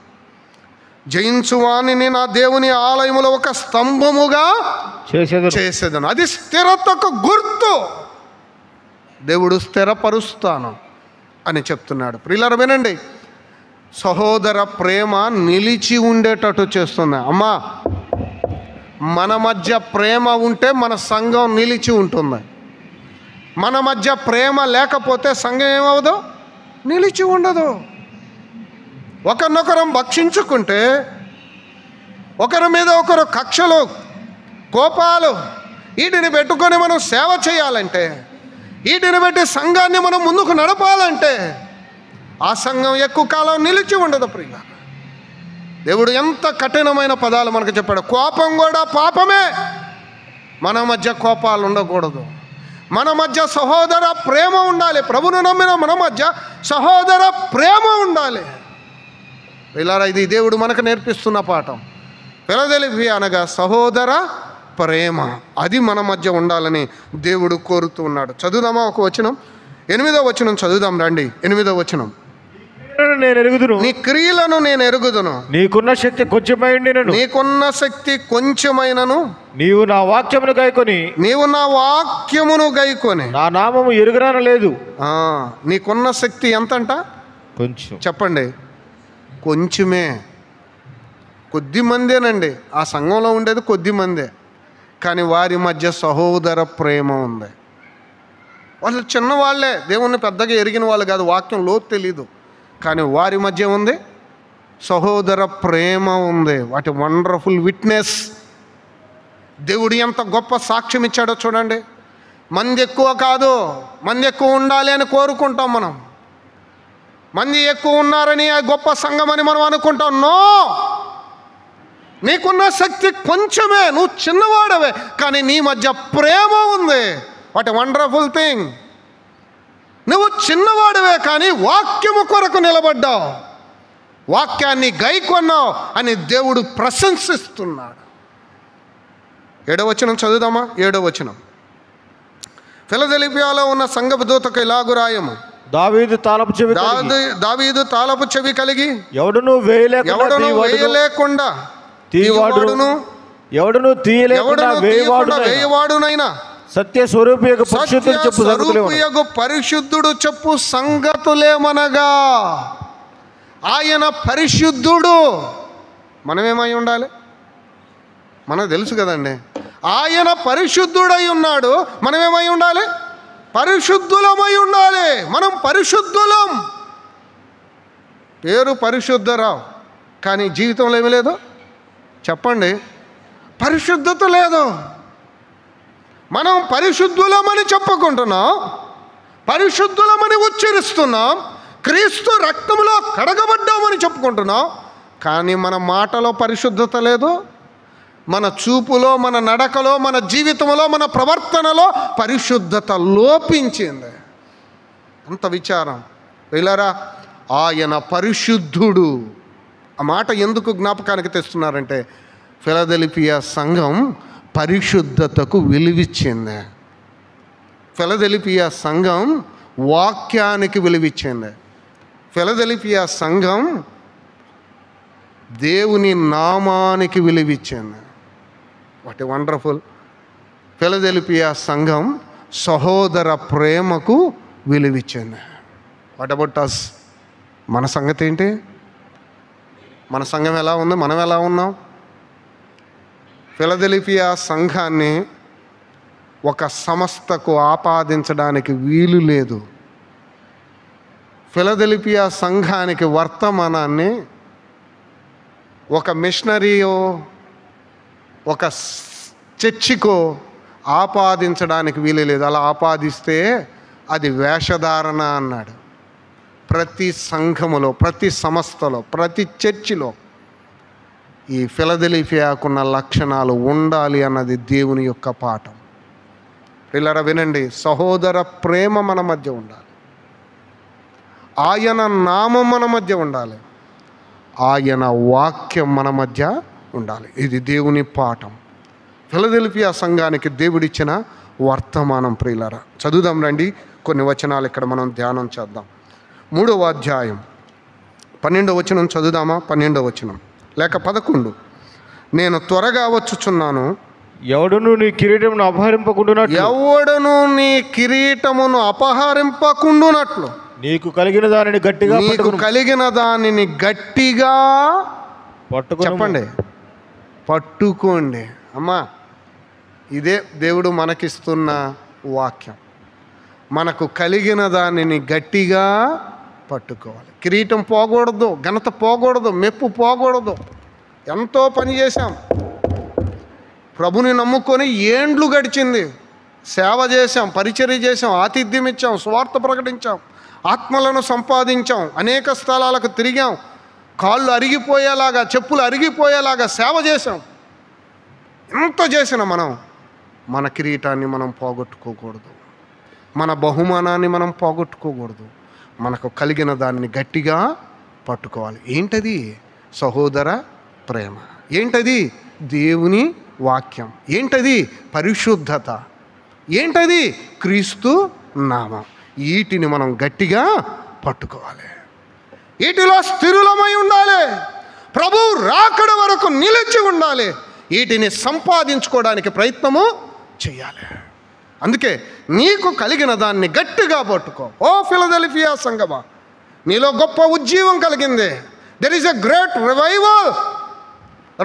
జయించువానిని నా దేవుని ఆలయములో ఒక స్తంభముగా చేసేదను, అది స్థిరతకు గుర్తు. దేవుడు స్థిరపరుస్తాను అని చెప్తున్నాడు. ప్రియులారా వినండి, సహోదర ప్రేమ నిలిచి ఉండేటట్టు చేస్తుంది. అమ్మా, మన మధ్య ప్రేమ ఉంటే మన సంఘం నిలిచి ఉంటుంది. మన మధ్య ప్రేమ లేకపోతే సంఘం ఏమవుదో? నిలిచి ఉండదు. ఒకరినొకరం భక్షించుకుంటే, ఒకరి మీద ఒకరు కక్షలు, కోపాలు, వీటిని పెట్టుకొని మనం సేవ చేయాలంటే, వీటిని పెట్టి సంఘాన్ని మనం ముందుకు నడపాలంటే ఆ సంఘం ఎక్కువ కాలం నిలిచి ఉండదు. ప్రియ దేవుడు ఎంత కఠినమైన పదాలు మనకు చెప్పాడు. కోపం కూడా పాపమే. మన మధ్య కోపాలు ఉండకూడదు. మన మధ్య సహోదర ప్రేమ ఉండాలి. ప్రభువును నమ్మిన మన మధ్య సహోదర ప్రేమ ఉండాలి. ఇలారా, ఇది దేవుడు మనకు నేర్పిస్తున్న పాఠం. ఫిలదెల్ఫియా అనగా సహోదర ప్రేమ, అది మన మధ్య ఉండాలని దేవుడు కోరుతూ ఉన్నాడు. చదువుదామా ఒక వచనం? 8వ వచనం చదువుదాం రండి. 8వ వచనం. నేను ఎరుగుదును, నీ క్రియలను నేను ఎరుగుదును, నీకున్న శక్తి కొంచెమైనను, నీకున్న శక్తి కొంచెమైనను, నీవు నా వాక్యమును గైకొని, నీవు నా వాక్యమును గైకొని, నా నామము ఎరుగరాన లేదు. నీకున్న శక్తి ఎంతంట? కొంచెం. చెప్పండి, కొంచెమే. కొద్ది మందేనండి ఆ సంఘంలో ఉండేది, కొద్ది మందే. కానీ వారి మధ్య సహోదర ప్రేమ ఉంది. వాళ్ళు చిన్నవాళ్లే, దేవుణ్ణి పెద్దగా ఎరిగిన వాళ్ళు కాదు, వాక్యం లోతు తెలీదు. కానీ వారి మధ్య ఉంది సహోదర ప్రేమ ఉంది. వాటి వండర్ఫుల్ విట్నెస్. దేవుడు ఎంత గొప్ప సాక్ష్యం ఇచ్చాడో చూడండి. మంది ఎక్కువ కాదు, మంది ఎక్కువ ఉండాలి అని కోరుకుంటాం మనం. మంది ఎక్కువ ఉన్నారని ఆ గొప్ప సంఘం అని మనం అనుకుంటాం. నో, నీకున్న శక్తి కొంచెమే, నువ్వు చిన్నవాడవే, కానీ నీ మధ్య ప్రేమ ఉంది. What a wonderful thing. నువ్వు చిన్నవాడవే కానీ వాక్యము కొరకు నిలబడ్డావు, వాక్యాన్ని గైకొన్నావు అని దేవుడు ప్రశంసిస్తున్నాడు. 7వ వచనం చదువుదామా? 7వ వచనం. ఫిలదెల్ఫియాలో ఉన్న సంఘపు దూతకు ఇలాగు రాయము. దావీదు తాళపు చెవి కలిగి ఎవడును వేయలేకుండా వేయవాడునైనా సత్యస్వరూపియగు పరిశుద్ధుడు చెప్పు సంగతులేమనగా, ఆయన పరిశుద్ధుడు. మనమేమై ఉండాలి? మనకు తెలుసు కదండి. ఆయన పరిశుద్ధుడై ఉన్నాడు, మనం ఏమై ఉండాలి? పరిశుద్ధులమై ఉండాలి. మనం పరిశుద్ధులం. పేరు పరిశుద్ధరావు, కానీ జీవితంలో ఏమీ లేదు. చెప్పండి, పరిశుద్ధత లేదు. మనం పరిశుద్ధులమని చెప్పుకుంటున్నాం, పరిశుద్ధులమని ఉచ్చరిస్తున్నాం, క్రీస్తు రక్తంలో కడగబడ్డామని చెప్పుకుంటున్నాం, కానీ మన మాటలో పరిశుద్ధత లేదు. మన చూపులో, మన నడకలో, మన జీవితంలో, మన ప్రవర్తనలో పరిశుద్ధత లోపించింది. అంత విచారం. వీళ్ళారా, ఆయన పరిశుద్ధుడు. ఆ మాట ఎందుకు జ్ఞాపకానికి తెస్తున్నారంటే, ఫిలదెల్ఫియా సంఘం పరిశుద్ధతకు విలువిచ్చింది. ఫిలదెల్ఫియా సంఘం వాక్యానికి విలువిచ్చింది. ఫిలదెల్ఫియా సంఘం దేవుని నామానికి విలువిచ్చింది. What a wonderful. ఫిలదెల్ఫియా సంఘం సహోదర ప్రేమకు విలువిచ్చింది. What about us? మన సంగతి ఏంటి? మన సంఘం ఎలా ఉంది? మనం ఎలా ఉన్నాం? ఫిలదెల్ఫియా సంఘాన్ని ఒక సంస్థకు ఆపాదించడానికి వీలు లేదు. ఫిలదెల్ఫియా సంఘానికి వర్తమానాన్ని ఒక మిషనరీయో, ఒక చర్చికో ఆపాదించడానికి వీలు లేదు. అలా ఆపాదిస్తే అది వేషధారణ అన్నాడు. ప్రతి సంఘములో, ప్రతి సంస్థలో, ప్రతి చర్చిలో ఈ ఫిలదెల్ఫియాకున్న లక్షణాలు ఉండాలి అన్నది దేవుని యొక్క పాఠం. పిల్లరా వినండి, సహోదర ప్రేమ మన మధ్య ఉండాలి, ఆయన నామం మన మధ్య ఉండాలి, ఆయన వాక్యం మన మధ్య ఉండాలి. ఇది దేవుని పాఠం. ఫిలదెల్ఫియా సంఘానికి దేవుడిచ్చిన వర్తమానం. ప్రియులారా, చదువుదాం రండి. కొన్ని వచనాలు ఇక్కడ మనం ధ్యానం చేద్దాం. 3వ అధ్యాయం 12వ వచనం చదువుదామా? 12వ వచనం లేక 11. నేను త్వరగా వచ్చుచున్నాను, ఎవడును నీ కిరీటమును అపహరింపకుండునట్లు, ఎవడును నీ కిరీటమును అపహరింపకుండునట్లు, నీకు కలిగిన దానిని గట్టిగా నీకు కలిగిన దానిని గట్టిగా పట్టుకుని. చెప్పండి, పట్టుకోండి. అమ్మా, ఇదే దేవుడు మనకిస్తున్న వాక్యం. మనకు కలిగిన దానిని గట్టిగా పట్టుకోవాలి. కిరీటం పోకూడదు, ఘనత పోకూడదు, మెప్పు పోకూడదు. ఎంతో పని చేశాం, ప్రభుని నమ్ముకొని ఏండ్లు గడిచింది, సేవ చేశాం, పరిచర్య చేశాం, ఆతిథ్యం ఇచ్చాం, స్వార్థ ప్రకటించాం, ఆత్మలను సంపాదించాం, అనేక స్థలాలకు తిరిగాం, కాళ్ళు అరిగిపోయేలాగా, చెప్పులు అరిగిపోయేలాగా సేవ చేశాం. ఎంత చేసిన మనం మన కిరీటాన్ని మనం పోగొట్టుకోకూడదు, మన బహుమానాన్ని మనం పోగొట్టుకోకూడదు. మనకు కలిగిన దాన్ని గట్టిగా పట్టుకోవాలి. ఏంటది? సహోదర ప్రేమ. ఏంటది? దేవుని వాక్యం. ఏంటది? పరిశుద్ధత. ఏంటది? క్రీస్తు నామం. వీటిని మనం గట్టిగా పట్టుకోవాలి. వీటిలో స్థిరులమై ఉండాలి. ప్రభు రాకడ వరకు నిలిచి ఉండాలి. వీటిని సంపాదించుకోవడానికి ప్రయత్నము చేయాలి. అందుకే నీకు కలిగిన దాన్ని గట్టిగా పట్టుకో. ఓ ఫిలదెల్ఫియా సంఘమా, నీలో గొప్ప ఉజ్జీవం కలిగింది. There is a great revival,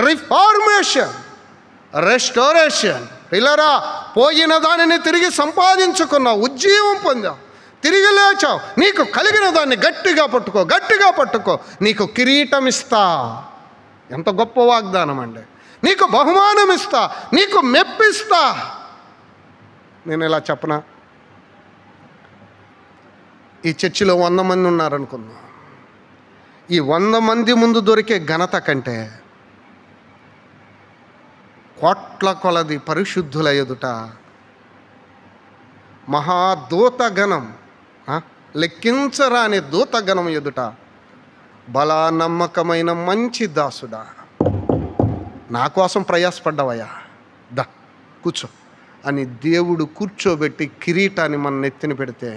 reformation, restoration. పిల్లరా, పోయిన దానిని తిరిగి సంపాదించుకున్నావు, ఉజ్జీవం పొందావు, తిరిగి లేచావు. నీకు కలిగిన దాన్ని గట్టిగా పట్టుకో, గట్టిగా పట్టుకో. నీకు కిరీటం ఇస్తా. ఎంత గొప్ప వాగ్దానం అండి. నీకు బహుమానం ఇస్తా, నీకు మెప్పిస్తా. నేను ఇలా చెప్పనా, ఈ చర్చిలో 100 మంది ఉన్నారనుకుందాం. ఈ 100 మంది ముందు దొరికే ఘనత కంటే కోట్ల కొలది పరిశుద్ధుల ఎదుట మహాదూతగణం, లెక్కించరాని దూతగణం ఎదుట, బలా నమ్మకమైన మంచి దాసుడా, నా కోసం ప్రయాసపడ్డావయ్యా, దా కూర్చో అని దేవుడు కూర్చోబెట్టి కిరీటాన్ని మన నెత్తిన పెడితే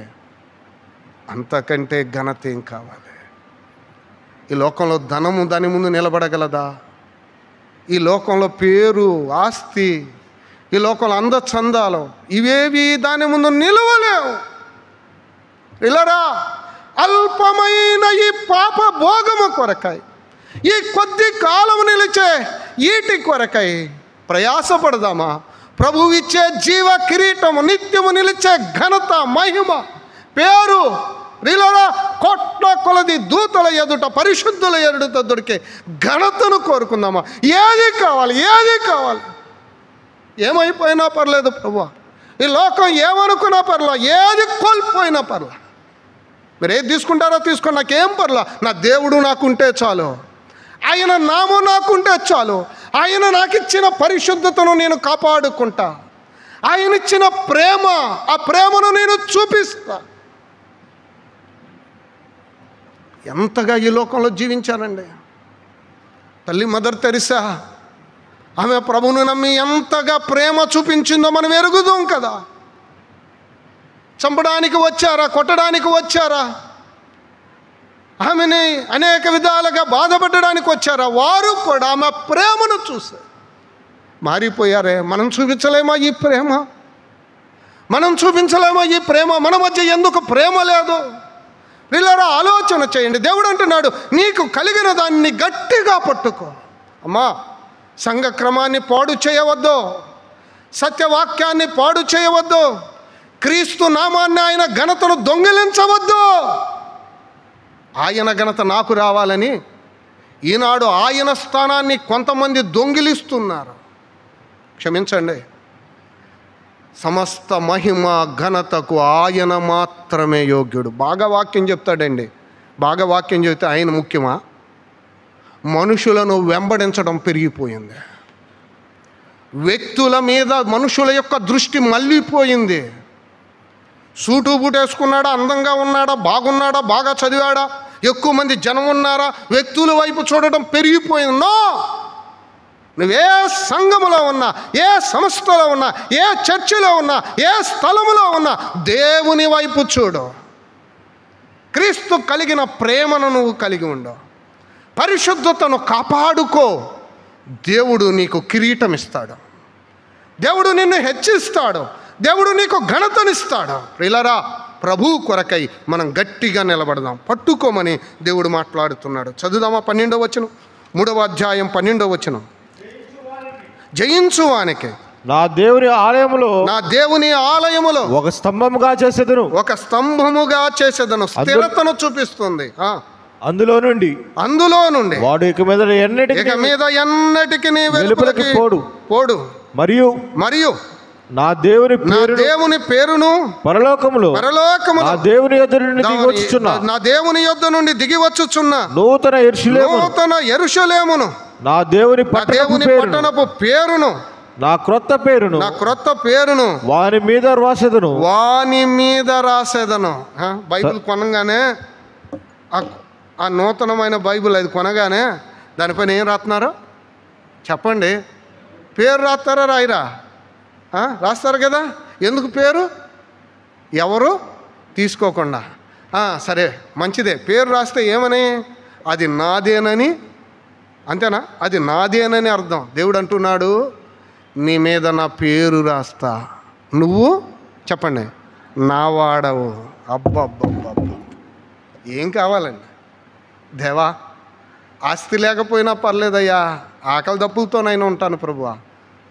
అంతకంటే ఘనత ఏం కావాలి? ఈ లోకంలో ధనము దాని ముందు నిలబడగలదా? ఈ లోకంలో పేరు, ఆస్తి, ఈ లోకంలో అందచందాలు, ఇవేవి దాని ముందు నిలవలేవు. ఇలారా, అల్పమైన ఈ పాప భోగము కొరకై, ఈ కొద్ది కాలం నిలిచే ఈటి కొరకై ప్రయాసపడదామా? ప్రభువు ఇచ్చే జీవ కిరీటము, నిత్యము నిలిచే ఘనత, మహిమ, పేరు, ప్రియులారా, కోట్ల కొలది దూతల ఎదుట, పరిశుద్ధుల ఎదుట దొరికే ఘనతను కోరుకుందామా? ఏది కావాలి? ఏది కావాలి? ఏమైపోయినా పర్లేదు ప్రభువా, ఈ లోకం ఏమనుకున్నా పర్లా, ఏది కోల్పోయినా పర్లా, మీరు ఏది తీసుకుంటారో తీసుకోండి, నాకేం పర్లా. నా దేవుడు నాకుంటే చాలు, ఆయన నామం నాకుంటే చాలు, ఆయన నాకు ఇచ్చిన పరిశుద్ధతను నేను కాపాడుకుంటా, ఆయన ఇచ్చిన ప్రేమ, ఆ ప్రేమను నేను చూపిస్తా. ఎంతగా ఈ లోకంలో జీవించారండి తల్లి మదర్ తెరిసా. ఆమె ప్రభువును నమ్మి ఎంతగా ప్రేమ చూపించిందో మనం ఎరుగుదాం కదా. చంపడానికి వచ్చారా? కొట్టడానికి వచ్చారా? ఆమెని అనేక విధాలుగా బాధపడడానికి వచ్చారా? వారు కూడా ఆమె ప్రేమను చూసి మారిపోయారే. మనం చూపించలేమా ఈ ప్రేమ? మనం చూపించలేమా ఈ ప్రేమ? మన మధ్య ఎందుకు ప్రేమ లేదు? వీళ్ళరా ఆలోచన చేయండి. దేవుడు అంటున్నాడు, నీకు కలిగిన దాన్ని గట్టిగా పట్టుకో. అమ్మా, సంఘ క్రమాన్ని పాడు చేయవద్దు, సత్యవాక్యాన్ని పాడు చేయవద్దు, క్రీస్తు నామాన్ని, ఆయన ఘనతను దొంగిలించవద్దు. ఆయన ఘనత నాకు రావాలని ఈనాడు ఆయన స్థానాన్ని కొంతమంది దొంగిలిస్తున్నారు. క్షమించండి, సమస్త మహిమ ఘనతకు ఆయన మాత్రమే యోగ్యుడు. బాగా వాక్యం చెప్తాడండి. బాగా వాక్యం చెబితే ఆయన ముఖ్యమా? మనుషులను వెంబడించడం పెరిగిపోయింది. వ్యక్తుల మీద మనుషుల యొక్క దృష్టి మళ్ళీపోయింది. సూటు బూటు వేసుకున్నాడా, అందంగా ఉన్నాడా, బాగున్నాడా, బాగా చదివాడా, ఎక్కువ మంది జనం ఉన్నారా, వ్యక్తుల వైపు చూడడం పెరిగిపోయింది. నో, నువ్వే సంఘములో ఉన్నా, ఏ సంస్థలో ఉన్నా, ఏ చర్చిలో ఉన్నా, ఏ స్థలములో ఉన్నా, దేవుని వైపు చూడు. క్రీస్తు కలిగిన ప్రేమను నువ్వు కలిగి ఉండు. పరిశుద్ధతను కాపాడుకో. దేవుడు నీకు కిరీటం ఇస్తాడు, దేవుడు నిన్ను హెచ్చిస్తాడు, దేవుడు నీకు ఘనతనిస్తాడు. ప్రియులారా, ప్రభు కొరకై మనం గట్టిగా నిలబడదాం. పట్టుకోమని దేవుడు మాట్లాడుతున్నాడు. చదువుదామా 12వ వచనం, 3వ అధ్యాయం 12వ వచనం. జయించువానికి నా దేవుని ఆలయములో, నా దేవుని ఆలయములో ఒక స్తంభముగా చేసేదను, ఒక స్తంభముగా చేసేదను. స్థిరతను చూపిస్తుంది. అందులో నుండి వాడు ఇక మీద ఎన్నటికి వెలుపలికి పోడు. మరియు నా దేవుని పేరును పరలోకములో నా దేవుని యొద్ద నుండి దిగి వచ్చుచున్న నూతన యెరూషలేమును, నా దేవుని పట్టణపు పేరును, నా క్రొత్త పేరును వాని మీద రాసేదను. బైబిల్ కొనగానే, ఆ నూతనమైన బైబిల్ అది కొనగానే దానిపైన ఏం రాస్తున్నారు చెప్పండి? పేరు రాస్తారా? రాయిరా? రాస్తారు కదా. ఎందుకు పేరు? ఎవరు తీసుకోకుండా. సరే, మంచిదే. పేరు రాస్తే ఏమని? అది నాదేనని. అంతేనా? అది నాదేనని అర్థం. దేవుడు అంటున్నాడు, నీ మీద నా పేరు రాస్తా, నువ్వు చెప్పండి నా వాడవు. అబ్బబ్బబ్బబ్బ, ఏం కావాలండి? దేవా, ఆస్తి లేకపోయినా పర్లేదయ్యా, ఆకలి దప్పులతోనైనా ఉంటాను ప్రభువా,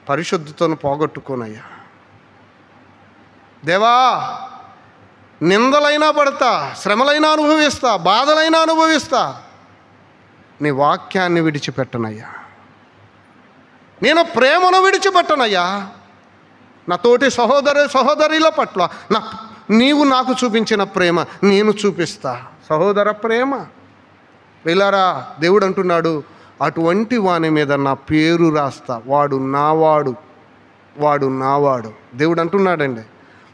పరిశుద్ధతను పోగొట్టుకోనయ్యా. దేవా, నిందలైనా పడతా, శ్రమలైనా అనుభవిస్తా, బాధలైనా అనుభవిస్తా, నీ వాక్యాన్ని విడిచిపెట్టనయ్యా, నేను ప్రేమను విడిచిపెట్టనయ్యా. నా తోటి సహోదరుల పట్ల నీవు నాకు చూపించిన ప్రేమ నేను చూపిస్తా. సహోదర ప్రేమ. వీళ్ళారా, దేవుడు అంటున్నాడు, అటువంటి వాని మీద నా పేరు రాస్తా, వాడు నావాడు. దేవుడు అంటున్నాడండి,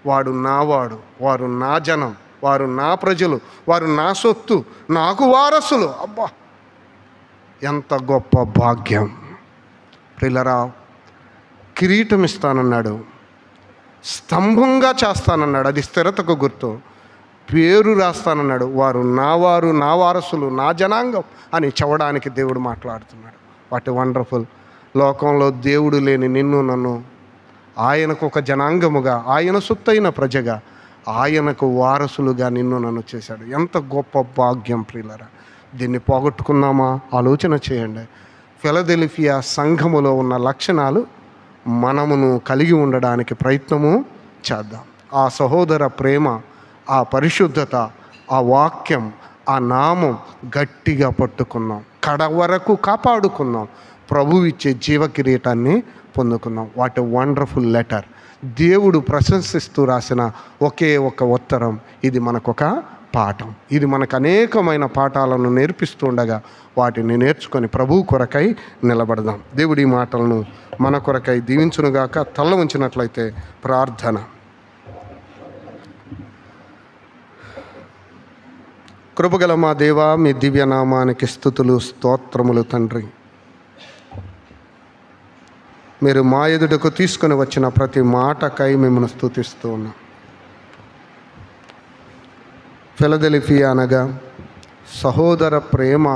వాడు నావాడు, వారు నా జనం, వారు నా ప్రజలు, వారు నా సొత్తు, నాకు వారసులు. అబ్బా, ఎంత గొప్ప భాగ్యం. ప్రియులారా, కిరీటం ఇస్తానన్నాడు, స్తంభంగా చేస్తానన్నాడు, అది స్థిరతకు గుర్తు. పేరు రాస్తానన్నాడు, వారు నా వారసులు, నా జనాంగం అని చెప్పడానికి దేవుడు మాట్లాడుతున్నాడు. What wonderful. లోకంలో దేవుడు లేని నిన్ను నన్ను ఆయనకు ఒక జనాంగముగా, ఆయన సొత్తైన ప్రజగా, ఆయనకు వారసులుగా నిన్ను నన్ను చేశాడు. ఎంత గొప్ప భాగ్యం ప్రియులారా. దీన్ని పోగొట్టుకున్నామా? ఆలోచన చేయండి. ఫిలదెల్ఫియా సంఘములో ఉన్న లక్షణాలు మనమును కలిగి ఉండడానికి ప్రయత్నము చేద్దాం. ఆ సహోదర ప్రేమ, ఆ పరిశుద్ధత, ఆ వాక్యం, ఆ నామం గట్టిగా పట్టుకుందాం, కడ వరకు కాపాడుకుందాం. ప్రభువు ఇచ్చే జీవ కిరీటాన్ని పొందుకుందాం. What a wonderful letter. దేవుడు ప్రశంసిస్తూ రాసిన ఒకే ఒక ఉత్తరం. ఇది మనకొక పాఠం. ఇది మనకు అనేకమైన పాఠాలను నేర్పిస్తుండగా వాటిని నేర్చుకొని ప్రభువు కొరకై నిలబడదాం. దేవుడి మాటలను మన కొరకై దీవించునుగాక. తల్ల ఉంచినట్లయితే ప్రార్థన. కృపగల మా దేవా, మీ దివ్యనామానికి స్తుతులు స్తోత్రములు తండ్రి. మీరు మా ఎదుటకు తీసుకొని వచ్చిన ప్రతి మాటకై మిమ్మల్ని స్తుతిస్తూ ఉన్నాం. ఫిలదెల్ఫియా అనగా సహోదర ప్రేమ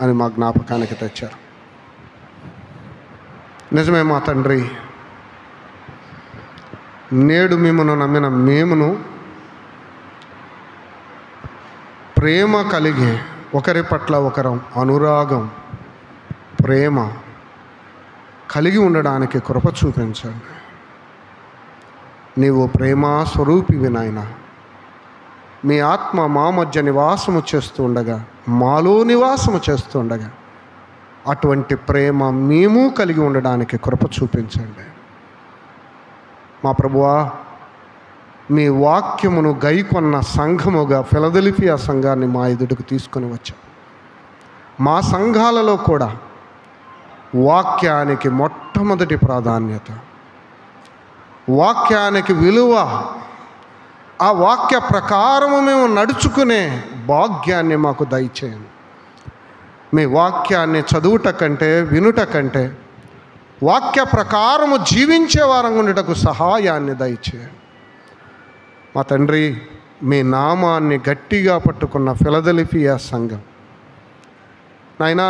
అని మా జ్ఞాపకానికి తెచ్చారు. నిజమే మా తండ్రి, నేడు మిమ్మను నమ్మిన మేమును ప్రేమ కలిగి ఒకరి పట్ల ఒకరం అనురాగం, ప్రేమ కలిగి ఉండడానికి కృప చూపించండి. నీవు ప్రేమా స్వరూపివి నాయన. మీ ఆత్మ మా మధ్య నివాసము చేస్తూ ఉండగా, మాలో నివాసము చేస్తూ ఉండగా అటువంటి ప్రేమ మేము కలిగి ఉండడానికి కృప చూపించండి. మా ప్రభువా, మీ వాక్యమును గైకొన్న సంఘముగా ఫిలదెల్ఫియా సంఘాన్ని మా ఎదుటకు తీసుకొని వచ్చాం. మా సంఘాలలో కూడా వాక్యానికి మొట్టమొదటి ప్రాధాన్యత, వాక్యానికి విలువ, ఆ వాక్య ప్రకారము మేము నడుచుకునే భాగ్యాన్ని మాకు దయచేయండి. మీ వాక్యాన్ని చదువుట కంటే, వినుట కంటే వాక్య ప్రకారము జీవించే వారంగా ఉండటకు సహాయాన్ని దయచేయండి. మా తండ్రి, మీ నామాన్ని గట్టిగా పట్టుకున్న ఫిలదెల్ఫియా సంఘం నాయనా,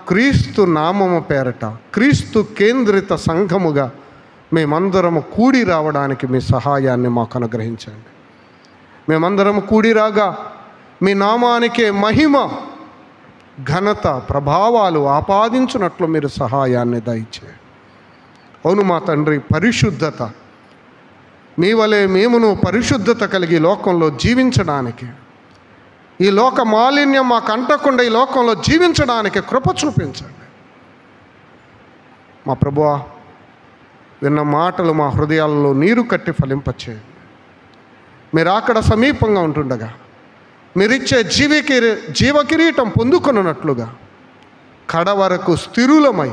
క్రీస్తు నామము పేరట క్రీస్తు కేంద్రిత సంఘముగా మేమందరము కూడి రావడానికి మీ సహాయాన్ని మాకు అనుగ్రహించండి. మేమందరము కూడి రాగా మీ నామానికే మహిమ, ఘనత, ప్రభావాలు ఆపాదించున్నట్లు మీరు సహాయాన్ని దయచేయండి. అవును మా తండ్రి, పరిశుద్ధత, మీ వలె మేమును పరిశుద్ధత కలిగి లోకంలో జీవించడానికి, ఈ లోక మాలిన్యం మాకు అంటకుండా ఈ లోకంలో జీవించడానికి కృప చూపించండి. మా ప్రభువా, విన్న మాటలు మా హృదయాల్లో నీరు కట్టి ఫలింపచేయండి. మీరు అక్కడ సమీపంగా ఉంటుండగా మీరిచ్చే జీవ కిరీటం పొందుకొనున్నట్లుగా కడ వరకు స్థిరులమై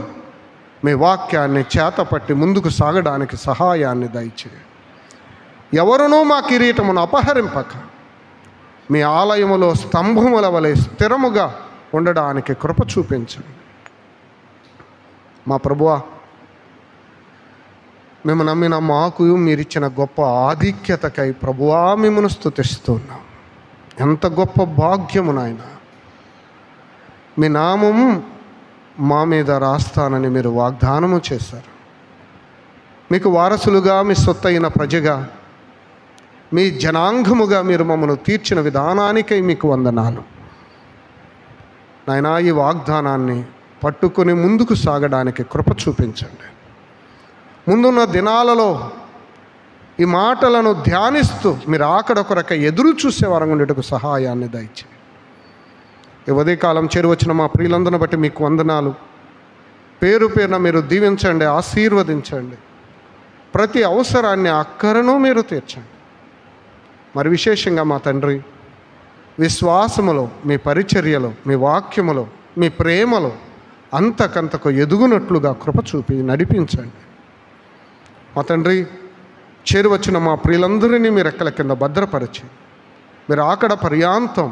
మీ వాక్యాన్ని చేతపట్టి ముందుకు సాగడానికి సహాయాన్ని దయచేయండి. ఎవరునూ మా కిరీటమును అపహరింపక మీ ఆలయములో స్తంభముల వలె స్థిరముగా ఉండడానికి కృప చూపించండి. మా ప్రభువా, మేము నమ్మిన మాకు మీరిచ్చిన గొప్ప ఆధిక్యతకై ప్రభువా మిమ్మను స్తుతిస్తున్నాం. ఎంత గొప్ప భాగ్యము నాయన. మీ నామము మా మీద రాస్తానని మీరు వాగ్దానము చేశారు. మీకు వారసులుగా, మీ సొత్తైన ప్రజగా, మీ జనాంగముగా మీరు మమ్మల్ని తీర్చిన విధానానికై మీకు వందనాలు నాయనా. ఈ వాగ్దానాన్ని పట్టుకొని ముందుకు సాగడానికి కృప చూపించండి. ముందున్న దినాలలో ఈ మాటలను ధ్యానిస్తూ మీరు ఆకడ కొరక ఎదురు చూసేవారం ఉండేటకు సహాయాన్ని దయచేయండి. ఈ ఉదయకాలం చేరువచ్చిన మా ప్రియులందరిని బట్టి మీకు వందనాలు. పేరు పేరున మీరు దీవించండి, ఆశీర్వదించండి. ప్రతి అవసరాన్ని అక్కరను మీరు తీర్చండి. మరి విశేషంగా మా తండ్రి, విశ్వాసములో, మీ పరిచర్యలో, మీ వాక్యములో, మీ ప్రేమలో అంతకంతకు ఎదుగునట్లుగా కృప చూపి నడిపించండి. మా తండ్రి, చేరువచ్చిన మా ప్రియులందరినీ మీరు రెక్కల కింద భద్రపరిచి మీరు ఆకడ పర్యాంతం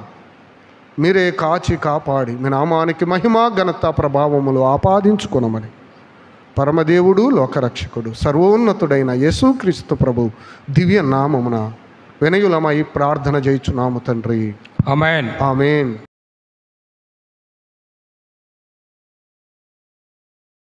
మీరే కాచి కాపాడి మీ నామానికి మహిమ, ఘనత, ప్రభావములు ఆపాదించుకొనమని పరమదేవుడు, లోకరక్షకుడు, సర్వోన్నతుడైన యేసుక్రీస్తు ప్రభు దివ్య నామమున వినయులమై ప్రార్థన చేయుచున్నాము తండ్రి. ఆమేన్. ఆమేన్.